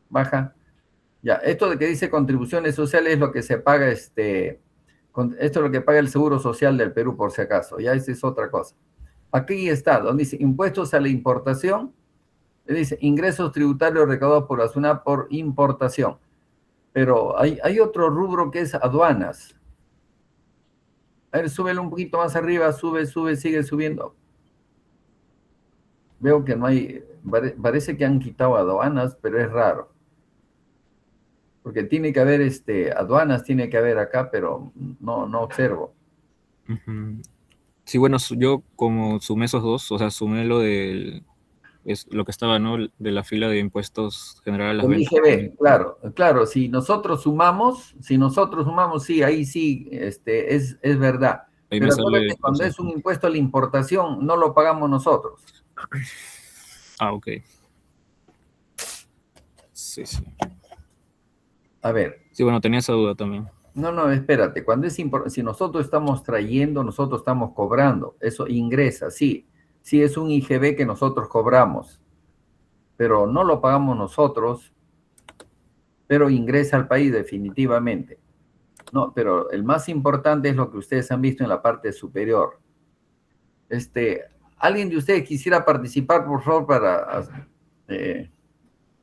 baja. Ya, esto de que dice contribuciones sociales es lo que se paga, esto es lo que paga el Seguro Social del Perú, por si acaso. Ya, esa es otra cosa. Aquí está, donde dice impuestos a la importación, dice ingresos tributarios recaudados por la SUNAT por importación. Pero hay otro rubro que es aduanas. A ver, súbelo un poquito más arriba, sube, sube, sigue subiendo. Veo que no hay, parece que han quitado aduanas, pero es raro. Porque tiene que haber aduanas, tiene que haber acá, pero no observo. Ujú. Sí, bueno, yo como sumé esos dos, o sea, sumé lo del, es lo que estaba, ¿no? De la fila de impuestos general a las El ventas. IGB, claro, claro, si nosotros sumamos, sí, ahí sí, es verdad. Ahí me Pero sale, acuérdate, cuando es un impuesto a la importación, no lo pagamos nosotros. ah, ok. Sí, sí. A ver, Sí, bueno, tenía esa duda también. no, espérate, si nosotros estamos trayendo, nosotros estamos cobrando, eso ingresa, sí, sí es un IGB que nosotros cobramos, pero no lo pagamos nosotros, pero ingresa al país definitivamente. No, pero el más importante es lo que ustedes han visto en la parte superior. ¿Alguien de ustedes quisiera participar, por favor, para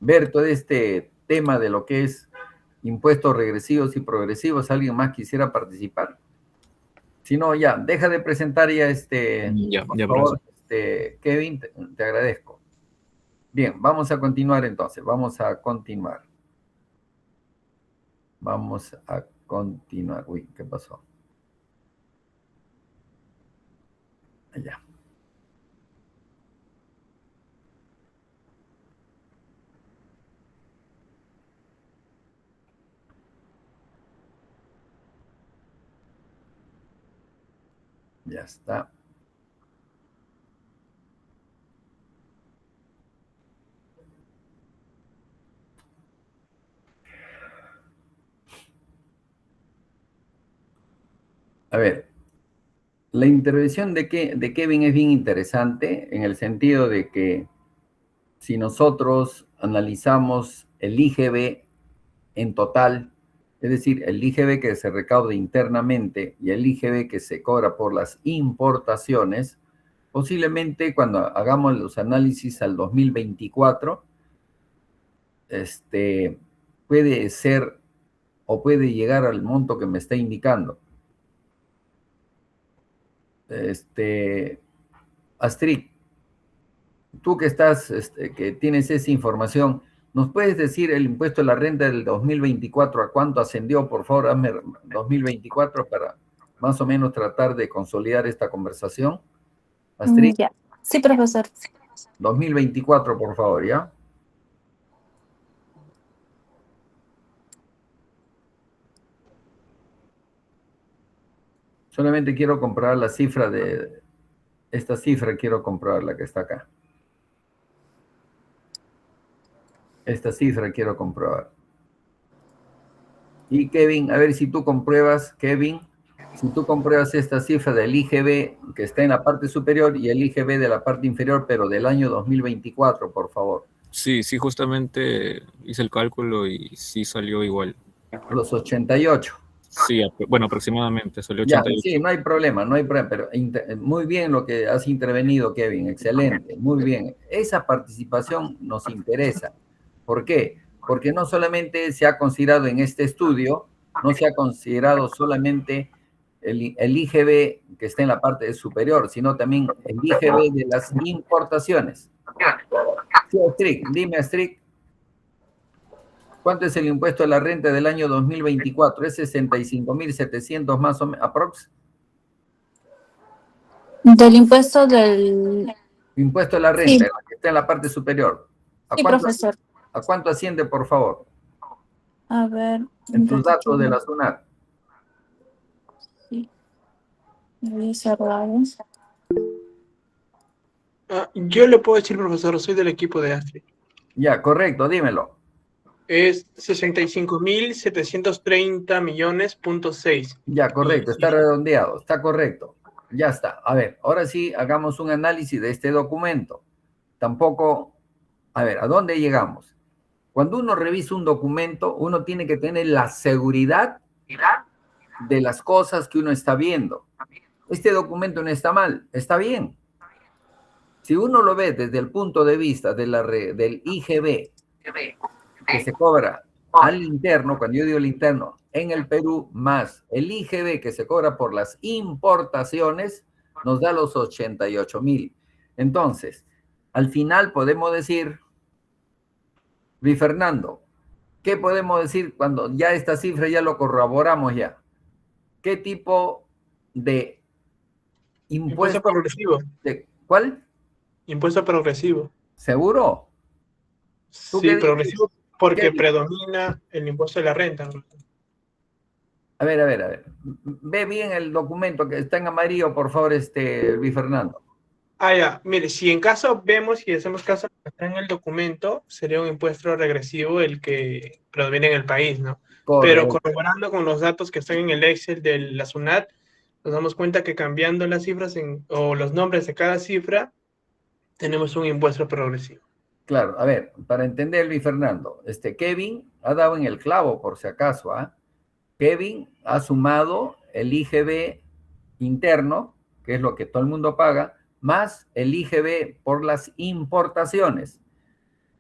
ver todo este tema de lo que es impuestos regresivos y progresivos? ¿Alguien más quisiera participar? Si no, ya, deja de presentar ya Ya, por ya, favor, profesor. Kevin, te agradezco. Bien, vamos a continuar entonces, vamos a continuar. Vamos a continuar. Uy, ¿qué pasó? Allá. Ya está. A ver, la intervención de Kevin es bien interesante en el sentido de que si nosotros analizamos el IGB en total, es decir, el IGB que se recauda internamente y el IGB que se cobra por las importaciones, posiblemente cuando hagamos los análisis al 2024, puede ser o puede llegar al monto que me está indicando. Astrid, tú que estás, que tienes esa información, ¿nos puedes decir el impuesto a la renta del 2024 a cuánto ascendió? Por favor, hazme 2024 para más o menos tratar de consolidar esta conversación. Astrid, Ya. Sí, profesor. 2024, por favor, ¿ya? Solamente quiero comprobar la cifra de... Esta cifra quiero comprobar, la que está acá. Esta cifra quiero comprobar. Y Kevin, a ver si tú compruebas, Kevin, si tú compruebas esta cifra del IGB que está en la parte superior y el IGB de la parte inferior, pero del año 2024, por favor. Sí, sí, justamente hice el cálculo y sí salió igual. Los 88. Sí, bueno, aproximadamente, salió Ya, 88. sí, no hay problema, pero muy bien lo que has intervenido, Kevin, excelente, muy bien. Esa participación nos interesa. ¿Por qué? Porque no solamente se ha considerado en este estudio, no se ha considerado solamente el IGB que está en la parte superior, sino también el IGB de las importaciones. Sí, Strick, dime, Strick, ¿cuánto es el impuesto a la renta del año 2024? ¿Es 65.700 más o menos, aprox? Del impuesto del... Impuesto a la Sí, renta, que está en la parte superior. sí, profesor. ¿A cuánto asciende, por favor? A ver, En un tus ratito. datos de la SUNAT. Sí, voy a cerrar. Yo le puedo decir, profesor, soy del equipo de Astrid. Ya, correcto, dímelo. Es 65.730 millones.6. Ya, correcto, está redondeado, está correcto. Ya está. A ver, ahora sí, hagamos un análisis de este documento. Tampoco, a ver, ¿a dónde llegamos? Cuando uno revisa un documento, uno tiene que tener la seguridad de las cosas que uno está viendo. Este documento no está mal, está bien. Si uno lo ve desde el punto de vista del IGB, que se cobra al interno, cuando yo digo el interno, en el Perú, más el IGB que se cobra por las importaciones, nos da los 88.000. Entonces, al final podemos decir, Luis Fernando, ¿qué podemos decir cuando ya esta cifra ya lo corroboramos ya? ¿Qué tipo de Impuesto impuesto? progresivo. ¿Cuál? Impuesto progresivo. ¿Seguro? ¿Tú Sí, qué dices? progresivo porque Kevin, predomina el impuesto de la renta. a ver. Ve bien el documento que está en amarillo, por favor, Luis Fernando. Ya. Mire, si en caso vemos y hacemos caso a lo que está en el documento, sería un impuesto regresivo el que predomina en el país, ¿no? Pero Correcto. corroborando con los datos que están en el Excel de la SUNAT, nos damos cuenta que cambiando las cifras o los nombres de cada cifra, tenemos un impuesto progresivo. Claro, a ver, para entender, Luis Fernando, Kevin ha dado en el clavo, por si acaso, ¿ah? Kevin ha sumado el IGB interno, que es lo que todo el mundo paga, más el IGB por las importaciones.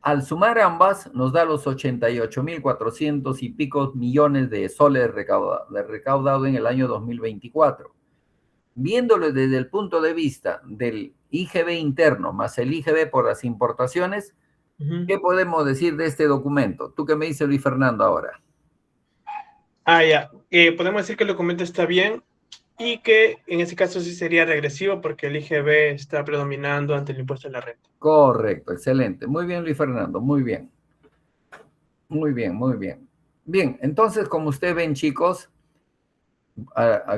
Al sumar ambas, nos da los 88.400 y pico millones de soles recaudado en el año 2024. Viéndolo desde el punto de vista del IGB interno más el IGB por las importaciones, ¿qué podemos decir de este documento? ¿Tú qué me dices, Luis Fernando, ahora? Ya. Podemos decir que el documento está bien y que en ese caso sí sería regresivo porque el IGB está predominando ante el impuesto de la renta. Correcto, excelente. Muy bien, Luis Fernando, muy bien. Muy bien. Bien, entonces, como ustedes ven, chicos,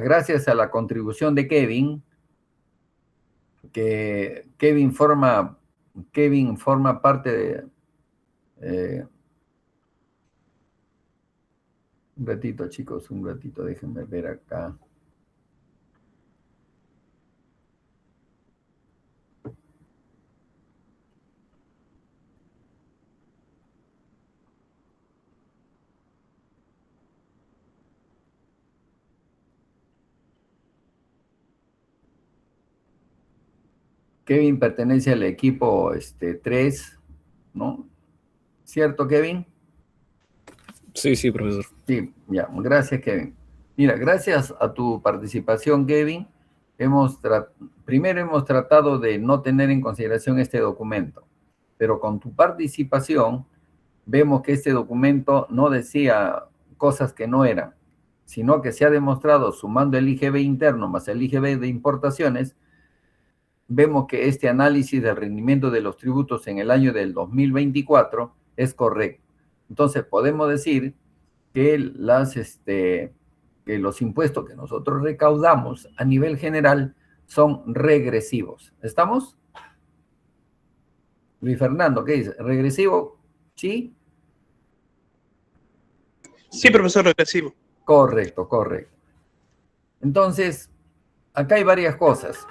gracias a la contribución de Kevin, que Kevin forma parte de... un ratito, chicos, un ratito, déjenme ver acá. Kevin pertenece al equipo 3, ¿no? ¿Cierto, Kevin? Sí, profesor. Sí, ya, gracias, Kevin. Mira, gracias a tu participación, Kevin, primero hemos tratado de no tener en consideración este documento, pero con tu participación vemos que este documento no decía cosas que no eran, sino que se ha demostrado, sumando el IGB interno más el IGB de importaciones, vemos que este análisis del rendimiento de los tributos en el año del 2024 es correcto. Entonces, podemos decir que los impuestos que nosotros recaudamos a nivel general son regresivos. ¿Estamos? Luis Fernando, ¿qué dice? ¿Regresivo? ¿Sí? Sí, profesor, regresivo. Correcto. Entonces, acá hay varias cosas.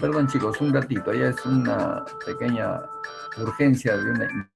Perdón, chicos, un ratito, ya es una pequeña urgencia de una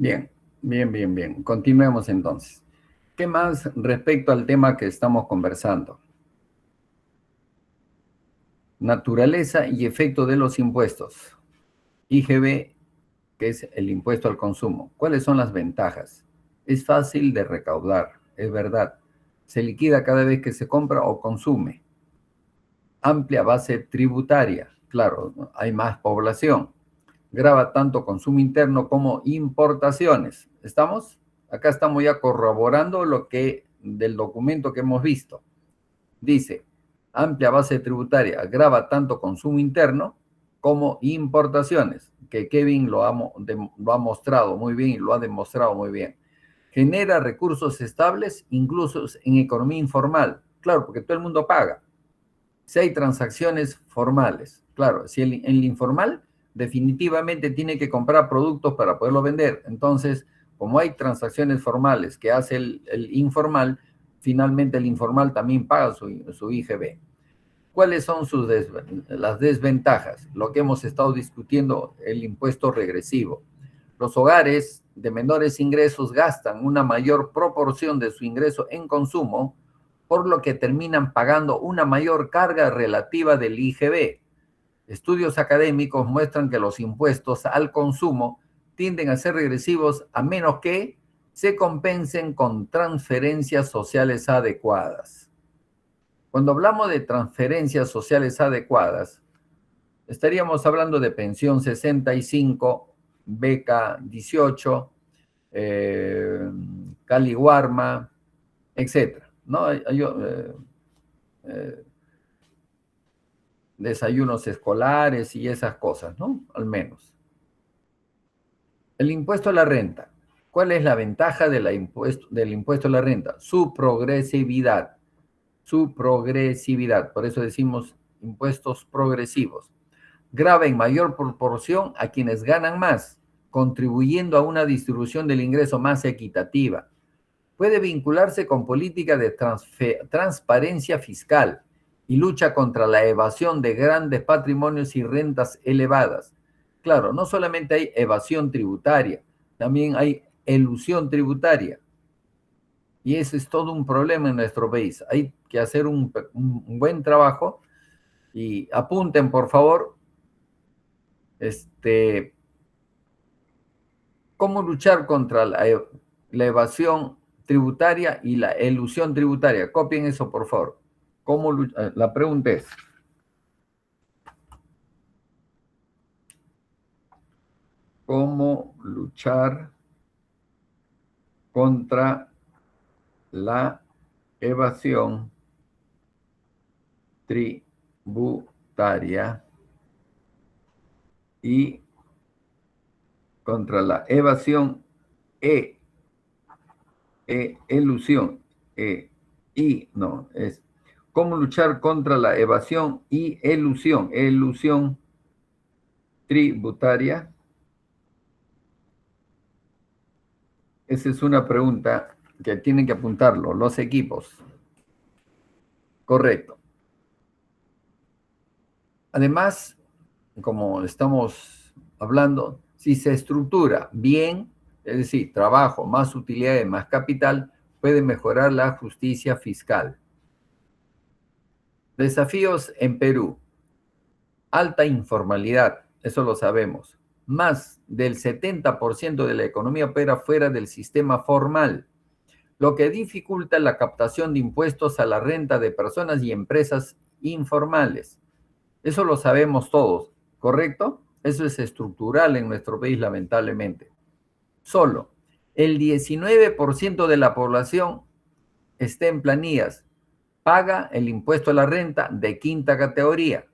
Bien, bien, bien, bien. Continuemos entonces. ¿Qué más respecto al tema que estamos conversando? Naturaleza y efecto de los impuestos. IGB, que es el impuesto al consumo. ¿Cuáles son las ventajas? Es fácil de recaudar, es verdad. Se liquida cada vez que se compra o consume. Amplia base tributaria. Claro, hay más población. Grava tanto consumo interno como importaciones. ¿Estamos? Acá estamos ya corroborando lo que del documento que hemos visto. Dice, amplia base tributaria, grava tanto consumo interno como importaciones, que Kevin lo ha mostrado muy bien y lo ha demostrado muy bien. Genera recursos estables, incluso en economía informal. Claro, porque todo el mundo paga. Si hay transacciones formales, claro, si en el informal definitivamente tiene que comprar productos para poderlo vender. Entonces, como hay transacciones formales que hace el informal, finalmente el informal también paga su IGB. ¿Cuáles son las desventajas? Lo que hemos estado discutiendo, el impuesto regresivo. Los hogares de menores ingresos gastan una mayor proporción de su ingreso en consumo, por lo que terminan pagando una mayor carga relativa del IGB. Estudios académicos muestran que los impuestos al consumo tienden a ser regresivos a menos que se compensen con transferencias sociales adecuadas. Cuando hablamos de transferencias sociales adecuadas, estaríamos hablando de pensión 65, beca 18, Cali Warma, etc. ¿No? Desayunos escolares y esas cosas, ¿no? Al menos. El impuesto a la renta. ¿Cuál es la ventaja del impuesto a la renta? Su progresividad. Su progresividad. Por eso decimos impuestos progresivos. Grava en mayor proporción a quienes ganan más, contribuyendo a una distribución del ingreso más equitativa. Puede vincularse con política de transparencia fiscal y lucha contra la evasión de grandes patrimonios y rentas elevadas. Claro, no solamente hay evasión tributaria, también hay elusión tributaria. Y ese es todo un problema en nuestro país. Hay que hacer un buen trabajo y apunten, por favor, cómo luchar contra la evasión tributaria y la elusión tributaria. Copien eso, por favor. La pregunta es, ¿cómo luchar contra la evasión tributaria y contra la evasión elusión? ¿Cómo luchar contra la evasión y elusión tributaria? Esa es una pregunta que tienen que apuntarlo los equipos. Correcto. Además, como estamos hablando, si se estructura bien, es decir, trabajo, más utilidades, más capital, puede mejorar la justicia fiscal. Desafíos en Perú. Alta informalidad, eso lo sabemos. Más del 70% de la economía opera fuera del sistema formal, lo que dificulta la captación de impuestos a la renta de personas y empresas informales. Eso lo sabemos todos, ¿correcto? Eso es estructural en nuestro país, lamentablemente. Solo el 19% de la población está en planillas, paga el impuesto a la renta de quinta categoría,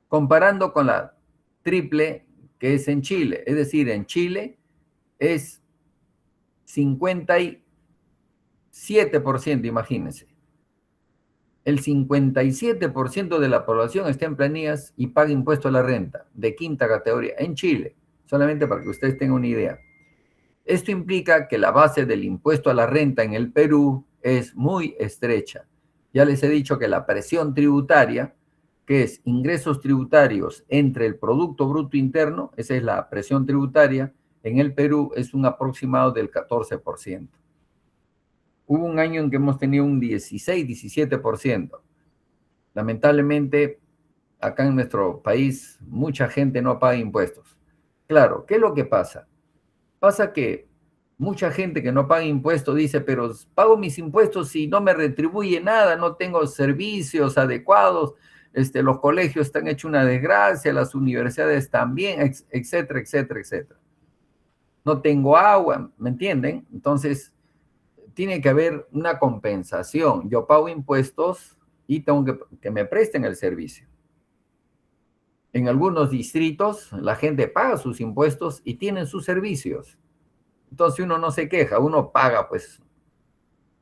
comparando con la triple que es en Chile. Es decir, en Chile es 57%, imagínense. El 57% de la población está en planillas y paga impuesto a la renta de quinta categoría en Chile, solamente para que ustedes tengan una idea. Esto implica que la base del impuesto a la renta en el Perú es muy estrecha. Ya les he dicho que la presión tributaria, que es ingresos tributarios entre el Producto Bruto Interno, esa es la presión tributaria, en el Perú es un aproximado del 14%. Hubo un año en que hemos tenido un 16, 17%. Lamentablemente, acá en nuestro país, mucha gente no paga impuestos. Claro, ¿qué es lo que pasa? Pasa que mucha gente que no paga impuestos dice, pero pago mis impuestos y no me retribuye nada, no tengo servicios adecuados, los colegios están hechos una desgracia, las universidades también, etcétera, etcétera, etcétera. No tengo agua, ¿me entienden? Entonces, tiene que haber una compensación. Yo pago impuestos y tengo que me presten el servicio. En algunos distritos, la gente paga sus impuestos y tienen sus servicios. Entonces uno no se queja, uno paga, pues.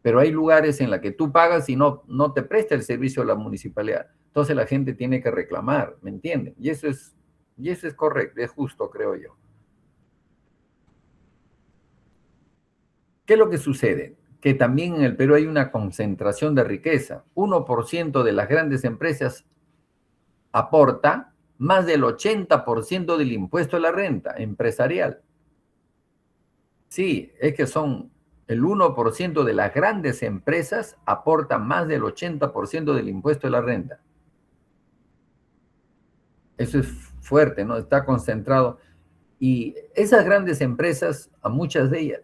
Pero hay lugares en los que tú pagas y no te presta el servicio a la municipalidad. Entonces la gente tiene que reclamar, ¿me entienden? Y eso es correcto, es justo, creo yo. ¿Qué es lo que sucede? Que también en el Perú hay una concentración de riqueza. 1% de las grandes empresas aporta más del 80% del impuesto a la renta empresarial. Sí, es que son el 1% de las grandes empresas aporta más del 80% del impuesto a la renta. Eso es fuerte, ¿no? Está concentrado. Y esas grandes empresas, a muchas de ellas,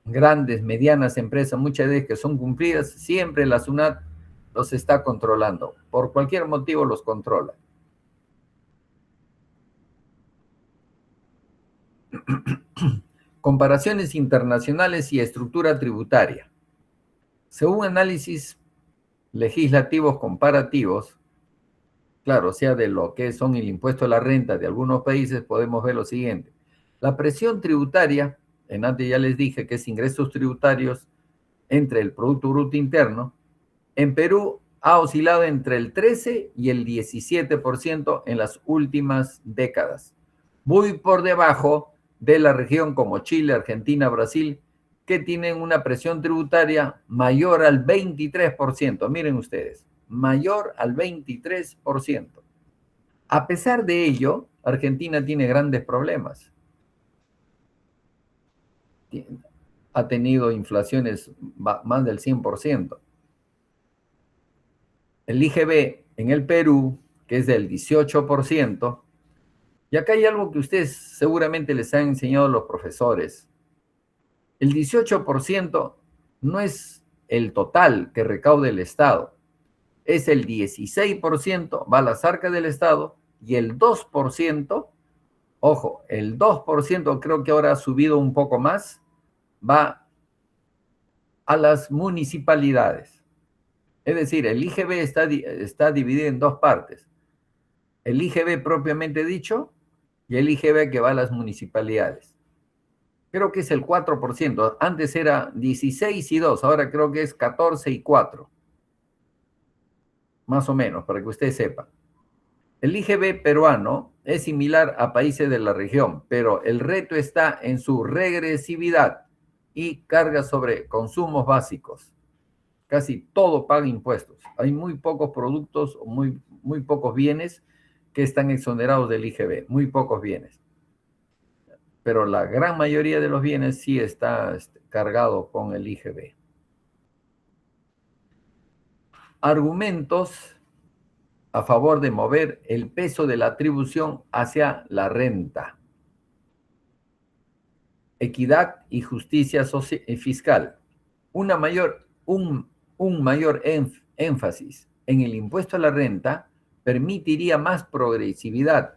grandes, medianas empresas, muchas de ellas que son cumplidas, siempre la SUNAT los está controlando. Por cualquier motivo los controla. Comparaciones internacionales y estructura tributaria. Según análisis legislativos comparativos, claro, o sea, de lo que son el impuesto a la renta de algunos países, podemos ver lo siguiente. La presión tributaria, en antes ya les dije que es ingresos tributarios entre el Producto Bruto Interno, en Perú ha oscilado entre el 13 y el 17% en las últimas décadas, muy por debajo de la región como Chile, Argentina, Brasil, que tienen una presión tributaria mayor al 23%. Miren ustedes, mayor al 23%. A pesar de ello, Argentina tiene grandes problemas. Ha tenido inflaciones más del 100%. El IGB en el Perú, que es del 18%, y acá hay algo que ustedes seguramente les han enseñado los profesores. El 18% no es el total que recaude el Estado. Es el 16% va a las arcas del Estado y el 2%, ojo, el 2% creo que ahora ha subido un poco más, va a las municipalidades. Es decir, el IGB está dividido en dos partes. El IGB propiamente dicho y el IGB que va a las municipalidades. Creo que es el 4%. Antes era 16 y 2, ahora creo que es 14 y 4. Más o menos, para que usted sepa. El IGB peruano es similar a países de la región, pero el reto está en su regresividad y carga sobre consumos básicos. Casi todo paga impuestos. Hay muy pocos productos o muy pocos bienes que están exonerados del IGB, muy pocos bienes. Pero la gran mayoría de los bienes sí está cargado con el IGB. Argumentos a favor de mover el peso de la atribución hacia la renta. Equidad y justicia fiscal. Un mayor énfasis en el impuesto a la renta permitiría más progresividad.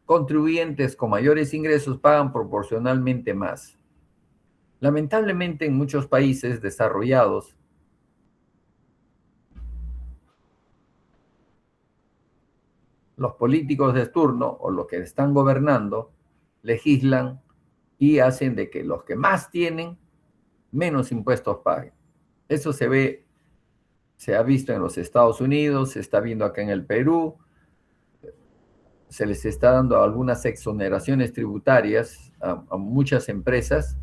Contribuyentes con mayores ingresos pagan proporcionalmente más. Lamentablemente, en muchos países desarrollados, los políticos de turno o los que están gobernando legislan y hacen de que los que más tienen menos impuestos paguen. Eso se ha visto en los Estados Unidos, se está viendo acá en el Perú. Se les está dando algunas exoneraciones tributarias a muchas empresas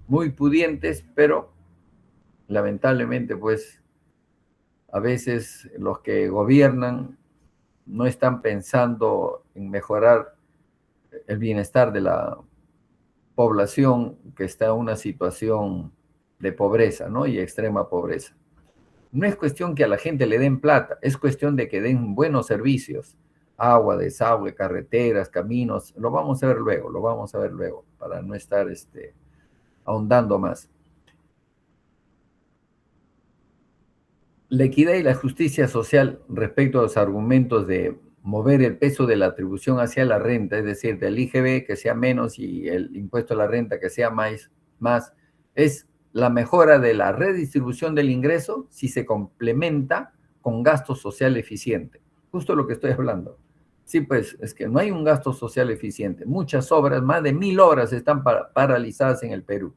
muy pudientes, pero lamentablemente, pues, a veces los que gobiernan no están pensando en mejorar el bienestar de población que está en una situación de pobreza, ¿no? Y extrema pobreza. No es cuestión que a la gente le den plata, es cuestión de que den buenos servicios, agua, desagüe, carreteras, caminos. Lo vamos a ver luego, para no estar ahondando más. La equidad y la justicia social respecto a los argumentos de mover el peso de la atribución hacia la renta, es decir, del IGB que sea menos y el impuesto a la renta que sea más, es la mejora de la redistribución del ingreso si se complementa con gasto social eficiente. Justo lo que estoy hablando. Sí, pues es que no hay un gasto social eficiente. Muchas obras, más de 1000 obras están paralizadas en el Perú.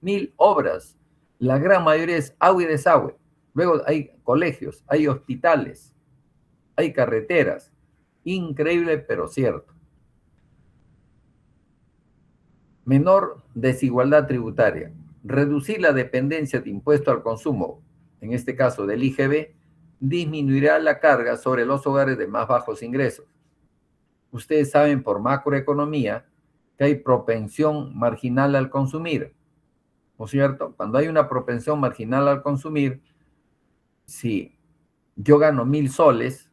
1000 obras. La gran mayoría es agua y desagüe. Luego hay colegios, hay hospitales, hay carreteras. Increíble, pero cierto. Menor desigualdad tributaria. Reducir la dependencia de impuesto al consumo, en este caso del IGB, disminuirá la carga sobre los hogares de más bajos ingresos. Ustedes saben por macroeconomía que hay propensión marginal al consumir, ¿no es cierto? Cuando hay una propensión marginal al consumir, si yo gano 1000 soles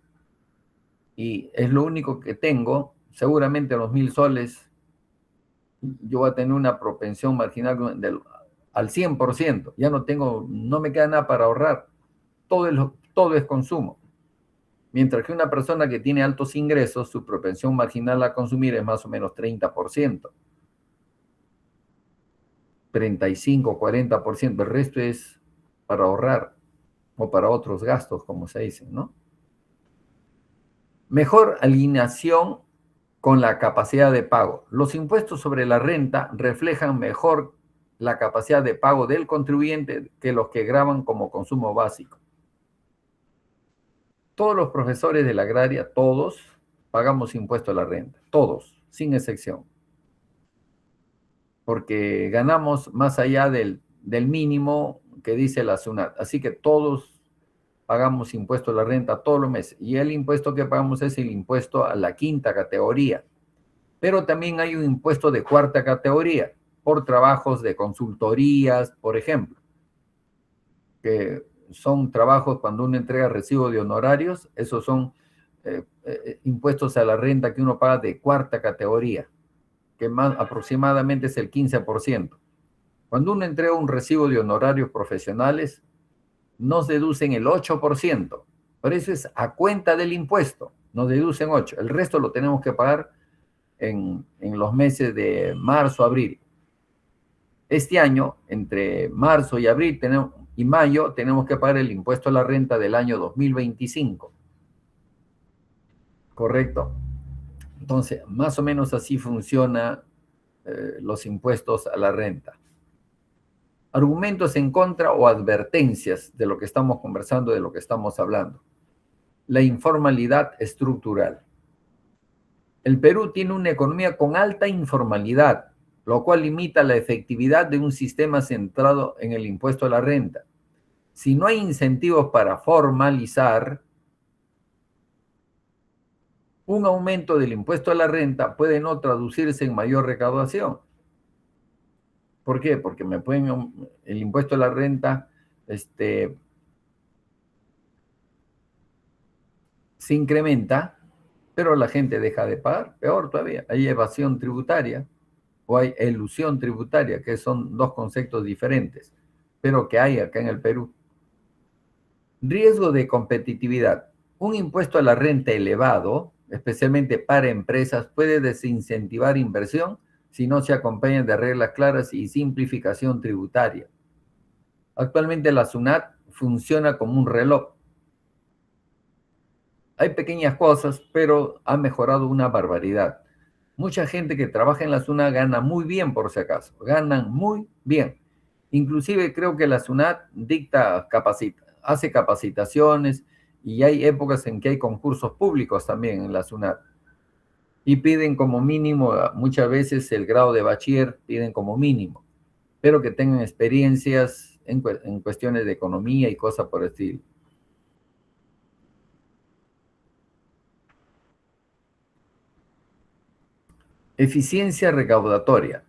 y es lo único que tengo, seguramente los 1000 soles yo voy a tener una propensión marginal al 100%. Ya no me queda nada para ahorrar. Todo es consumo. Mientras que una persona que tiene altos ingresos, su propensión marginal a consumir es más o menos 30%. 35, 40%. El resto es para ahorrar o para otros gastos, como se dice, ¿no? Mejor alineación con la capacidad de pago. Los impuestos sobre la renta reflejan mejor la capacidad de pago del contribuyente que los que graban como consumo básico. Todos los profesores de la agraria, todos, pagamos impuesto a la renta. Todos, sin excepción. Porque ganamos más allá del mínimo que dice la SUNAT. Así que todos pagamos impuesto a la renta todos los meses. Y el impuesto que pagamos es el impuesto a la quinta categoría. Pero también hay un impuesto de cuarta categoría por trabajos de consultorías, por ejemplo, que son trabajos cuando uno entrega recibo de honorarios, esos son impuestos a la renta que uno paga de cuarta categoría, que más aproximadamente es el 15%. Cuando uno entrega un recibo de honorarios profesionales, nos deducen el 8%, pero eso es a cuenta del impuesto, nos deducen 8%, el resto lo tenemos que pagar en los meses de marzo, abril. Este año, entre marzo y abril y mayo, tenemos que pagar el impuesto a la renta del año 2025. ¿Correcto? Entonces, más o menos así funcionan los impuestos a la renta. Argumentos en contra o advertencias de lo que estamos conversando, de lo que estamos hablando. La informalidad estructural. El Perú tiene una economía con alta informalidad, lo cual limita la efectividad de un sistema centrado en el impuesto a la renta. Si no hay incentivos para formalizar, un aumento del impuesto a la renta puede no traducirse en mayor recaudación. ¿Por qué? Porque el impuesto a la renta se incrementa, pero la gente deja de pagar. Peor todavía, hay evasión tributaria o hay elusión tributaria, que son dos conceptos diferentes, pero que hay acá en el Perú. Riesgo de competitividad. Un impuesto a la renta elevado, especialmente para empresas, puede desincentivar inversión si no se acompaña de reglas claras y simplificación tributaria. Actualmente la SUNAT funciona como un reloj. Hay pequeñas cosas, pero ha mejorado una barbaridad. Mucha gente que trabaja en la SUNAT gana muy bien, por si acaso. Ganan muy bien. Inclusive creo que la SUNAT hace capacitaciones y hay épocas en que hay concursos públicos también en la SUNAT. Y piden como mínimo, muchas veces el grado de bachiller piden como mínimo, pero que tengan experiencias en cuestiones de economía y cosas por el estilo. Eficiencia recaudatoria.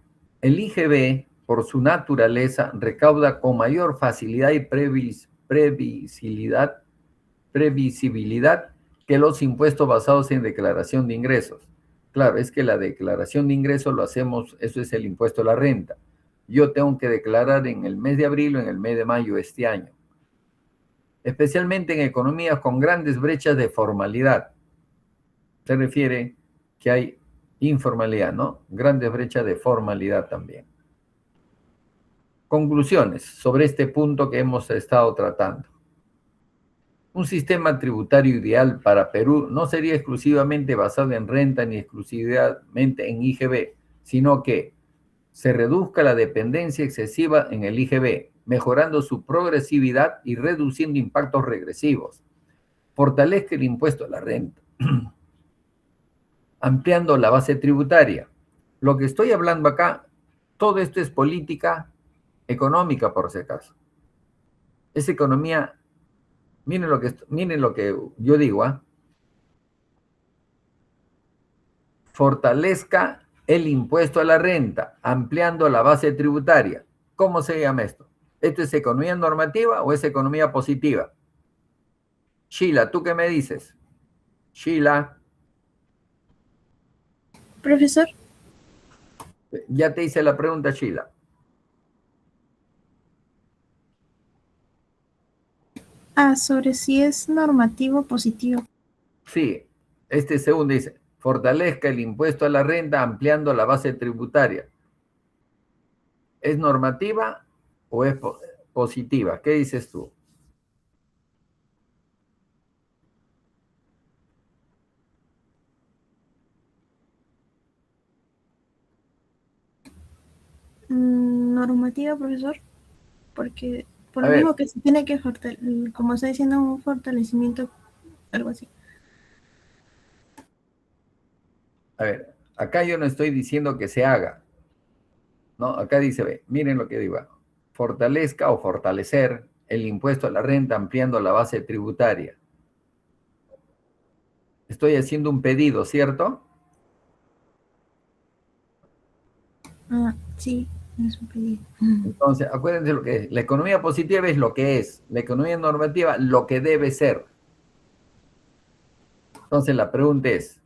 el IGB, por su naturaleza, recauda con mayor facilidad y previsibilidad que los impuestos basados en declaración de ingresos. Claro, es que la declaración de ingresos lo hacemos, eso es el impuesto a la renta. Yo tengo que declarar en el mes de abril o en el mes de mayo de este año. Especialmente en economías con grandes brechas de formalidad. Se refiere que hay informalidad, ¿no? Grandes brechas de formalidad también. Conclusiones sobre este punto que hemos estado tratando. Un sistema tributario ideal para Perú no sería exclusivamente basado en renta ni exclusivamente en IGB, sino que se reduzca la dependencia excesiva en el IGB, mejorando su progresividad y reduciendo impactos regresivos. Fortalezca el impuesto a la renta, ampliando la base tributaria. Lo que estoy hablando acá, todo esto es política económica, por si acaso. Es economía, miren lo que yo digo, ¿ah? Fortalezca el impuesto a la renta, ampliando la base tributaria. ¿Cómo se llama esto? ¿Esto es economía normativa o es economía positiva? Sheila, ¿tú qué me dices? Sheila. Profesor, Ya te hice la pregunta, Sheila. sobre si es normativo o positivo. Sí, este segundo dice, fortalezca el impuesto a la renta ampliando la base tributaria. ¿Es normativa o es positiva? ¿Qué dices tú? Normativa, profesor, porque por A lo ver. mismo que se tiene que fortalecer, como está diciendo, un fortalecimiento, algo así. A ver, acá yo no estoy diciendo que se haga. No, acá dice, ve, miren lo que digo. Fortalezca o fortalecer el impuesto a la renta ampliando la base tributaria. Estoy haciendo un pedido, ¿cierto? Sí, es un pedido. Entonces, acuérdense lo que es. La economía positiva es lo que es. La economía normativa, lo que debe ser. Entonces, la pregunta es,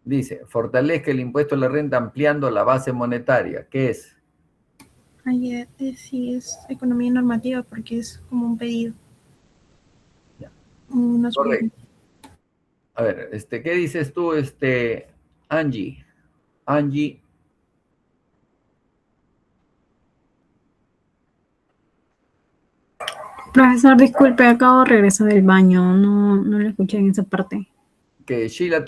dice, fortalezca el impuesto a la renta ampliando la base monetaria. ¿Qué es? Sí, es economía normativa porque es como un pedido. Ya. Correcto. A ver, ¿qué dices tú, Angie? Angie. Profesor, disculpe, acabo de regresar del baño, no lo escuché en esa parte. Que Sheila,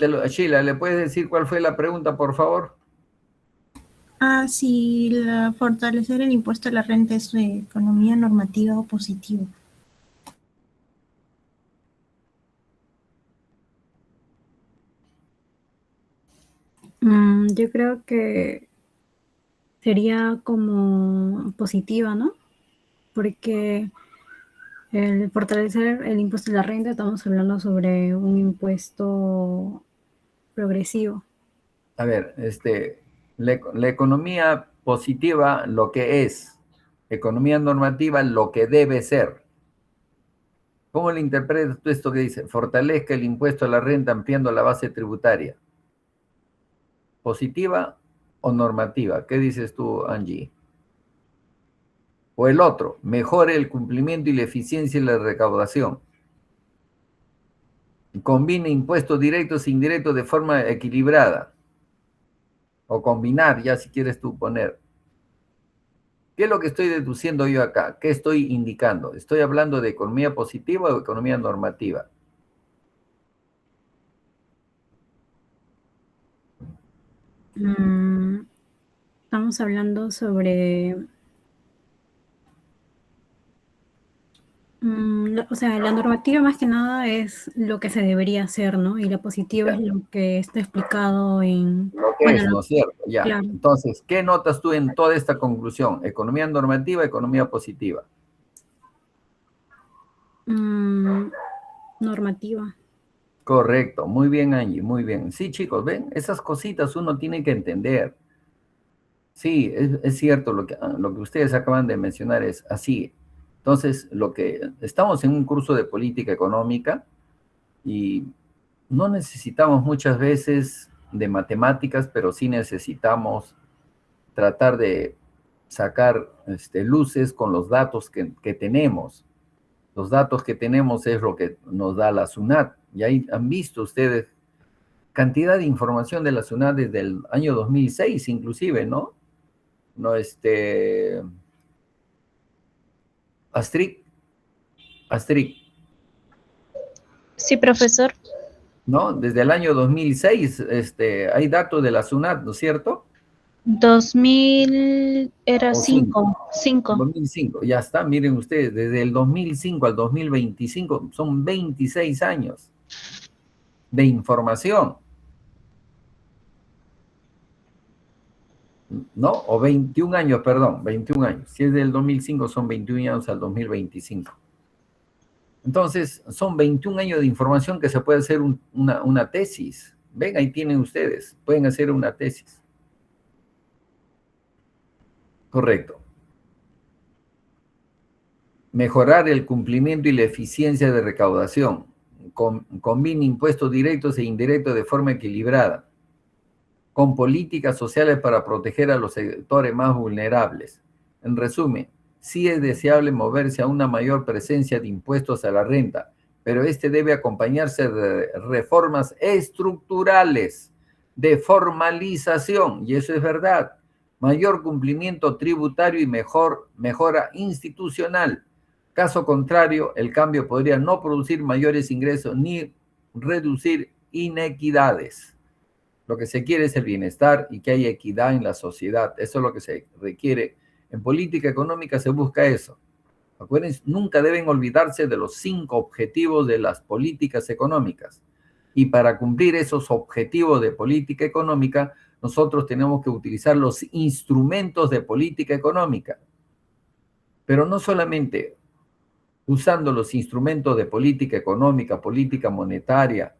¿le puedes decir cuál fue la pregunta, por favor? Si fortalecer el impuesto a la renta es economía normativa o positiva. Yo creo que sería como positiva, ¿no? Porque el fortalecer el impuesto a la renta, estamos hablando sobre un impuesto progresivo. A ver, la economía positiva, lo que es. Economía normativa, lo que debe ser. ¿Cómo le interpretas tú esto que dice? Fortalezca el impuesto a la renta ampliando la base tributaria. ¿Positiva o normativa? ¿Qué dices tú, Angie? O el otro, mejore el cumplimiento y la eficiencia en la recaudación. Combine impuestos directos e indirectos de forma equilibrada. O combinar, ya si quieres tú poner. ¿Qué es lo que estoy deduciendo yo acá? ¿Qué estoy indicando? ¿Estoy hablando de economía positiva o economía normativa? Estamos hablando sobre... o sea, la normativa más que nada es lo que se debería hacer, ¿no? Y la positiva es lo que está explicado en... Lo que es, ¿no es cierto? Ya. Claro. Entonces, ¿qué notas tú en toda esta conclusión? Economía normativa, economía positiva. Normativa. Correcto, muy bien, Angie, muy bien. Sí, chicos, ven, esas cositas uno tiene que entender. Sí, es cierto, lo que ustedes acaban de mencionar es así. Entonces, estamos en un curso de política económica y no necesitamos muchas veces de matemáticas, pero sí necesitamos tratar de sacar luces con los datos que tenemos. Los datos que tenemos es lo que nos da la SUNAT. Y ahí han visto ustedes cantidad de información de la SUNAT desde el año 2006 inclusive, ¿no? No, Astrid, Sí, profesor. ¿no? Desde el año 2006 hay datos de la SUNAT, ¿no es cierto? 2000 era O 5. 2005, ya está, miren ustedes, desde el 2005 al 2025 son 26 años de información, ¿no? O 21 años, perdón, 21 años. Si es del 2005 son 21 años al 2025. Entonces, son 21 años de información que se puede hacer una tesis. Ven, ahí tienen ustedes, pueden hacer una tesis. Correcto. Mejorar el cumplimiento y la eficiencia de recaudación. Combina impuestos directos e indirectos de forma equilibrada. Con políticas sociales para proteger a los sectores más vulnerables. En resumen, sí es deseable moverse a una mayor presencia de impuestos a la renta, pero este debe acompañarse de reformas estructurales, de formalización, y eso es verdad, mayor cumplimiento tributario y mejora institucional. Caso contrario, el cambio podría no producir mayores ingresos ni reducir inequidades. Lo que se quiere es el bienestar y que haya equidad en la sociedad. Eso es lo que se requiere. En política económica se busca eso. Acuérdense, nunca deben olvidarse de los 5 objetivos de las políticas económicas. Y para cumplir esos objetivos de política económica, nosotros tenemos que utilizar los instrumentos de política económica. Pero no solamente usando los instrumentos de política económica, política monetaria,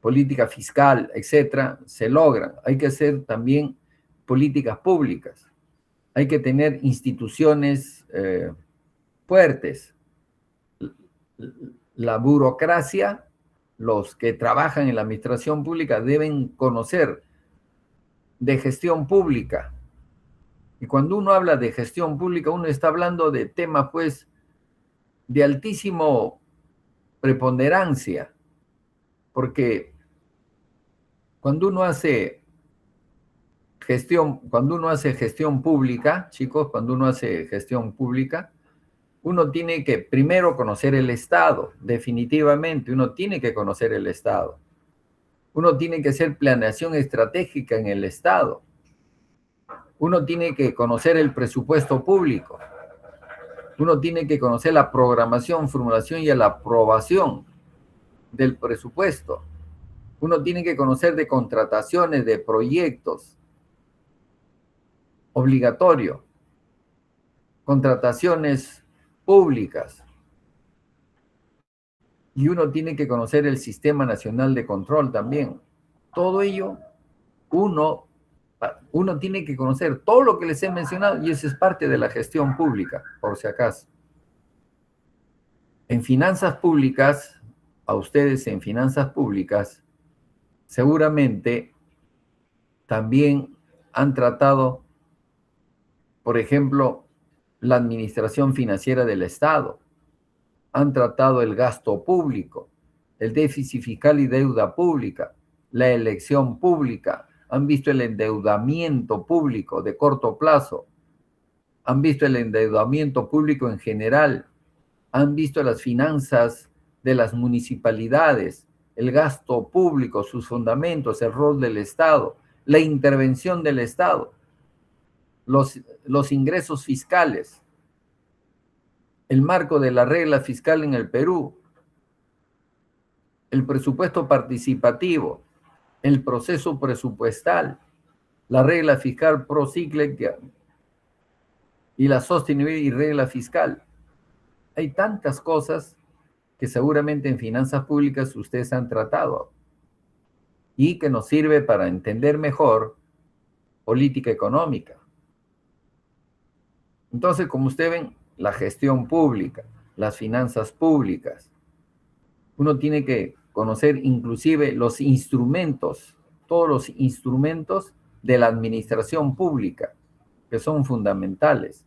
política fiscal, etcétera, se logran. Hay que hacer también políticas públicas. Hay que tener instituciones fuertes. La burocracia, los que trabajan en la administración pública deben conocer de gestión pública. Y cuando uno habla de gestión pública, uno está hablando de temas, pues, de altísimo preponderancia, porque cuando uno hace gestión pública, chicos, cuando uno hace gestión pública, uno tiene que primero conocer el Estado, definitivamente, uno tiene que conocer el Estado. Uno tiene que hacer planeación estratégica en el Estado. Uno tiene que conocer el presupuesto público. Uno tiene que conocer la programación, formulación y la aprobación del presupuesto. Uno tiene que conocer de contrataciones, de proyectos. Obligatorio. Contrataciones públicas. Y uno tiene que conocer el Sistema Nacional de Control también. Todo ello, uno tiene que conocer todo lo que les he mencionado y eso es parte de la gestión pública, por si acaso. En finanzas públicas, a ustedes en finanzas públicas, seguramente también han tratado, por ejemplo, la administración financiera del Estado. Han tratado el gasto público, el déficit fiscal y deuda pública, la elección pública. Han visto el endeudamiento público de corto plazo. Han visto el endeudamiento público en general. Han visto las finanzas de las municipalidades, el gasto público, sus fundamentos, el rol del Estado, la intervención del Estado, los ingresos fiscales, el marco de la regla fiscal en el Perú, el presupuesto participativo, el proceso presupuestal, la regla fiscal procíclica y la sostenibilidad y regla fiscal. Hay tantas cosas que seguramente en finanzas públicas ustedes han tratado y que nos sirve para entender mejor política económica. Entonces, como ustedes ven, la gestión pública, las finanzas públicas, uno tiene que conocer inclusive los instrumentos, todos los instrumentos de la administración pública, que son fundamentales.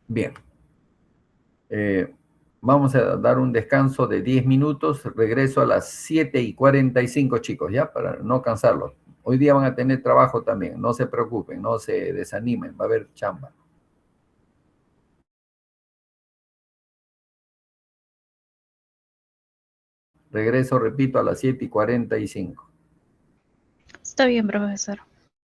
Bien. Vamos a dar un descanso de 10 minutos. Regreso a las 7:45, chicos, ya, para no cansarlos. Hoy día van a tener trabajo también. No se preocupen, no se desanimen. Va a haber chamba. Regreso, repito, a las 7:45. Está bien, profesor.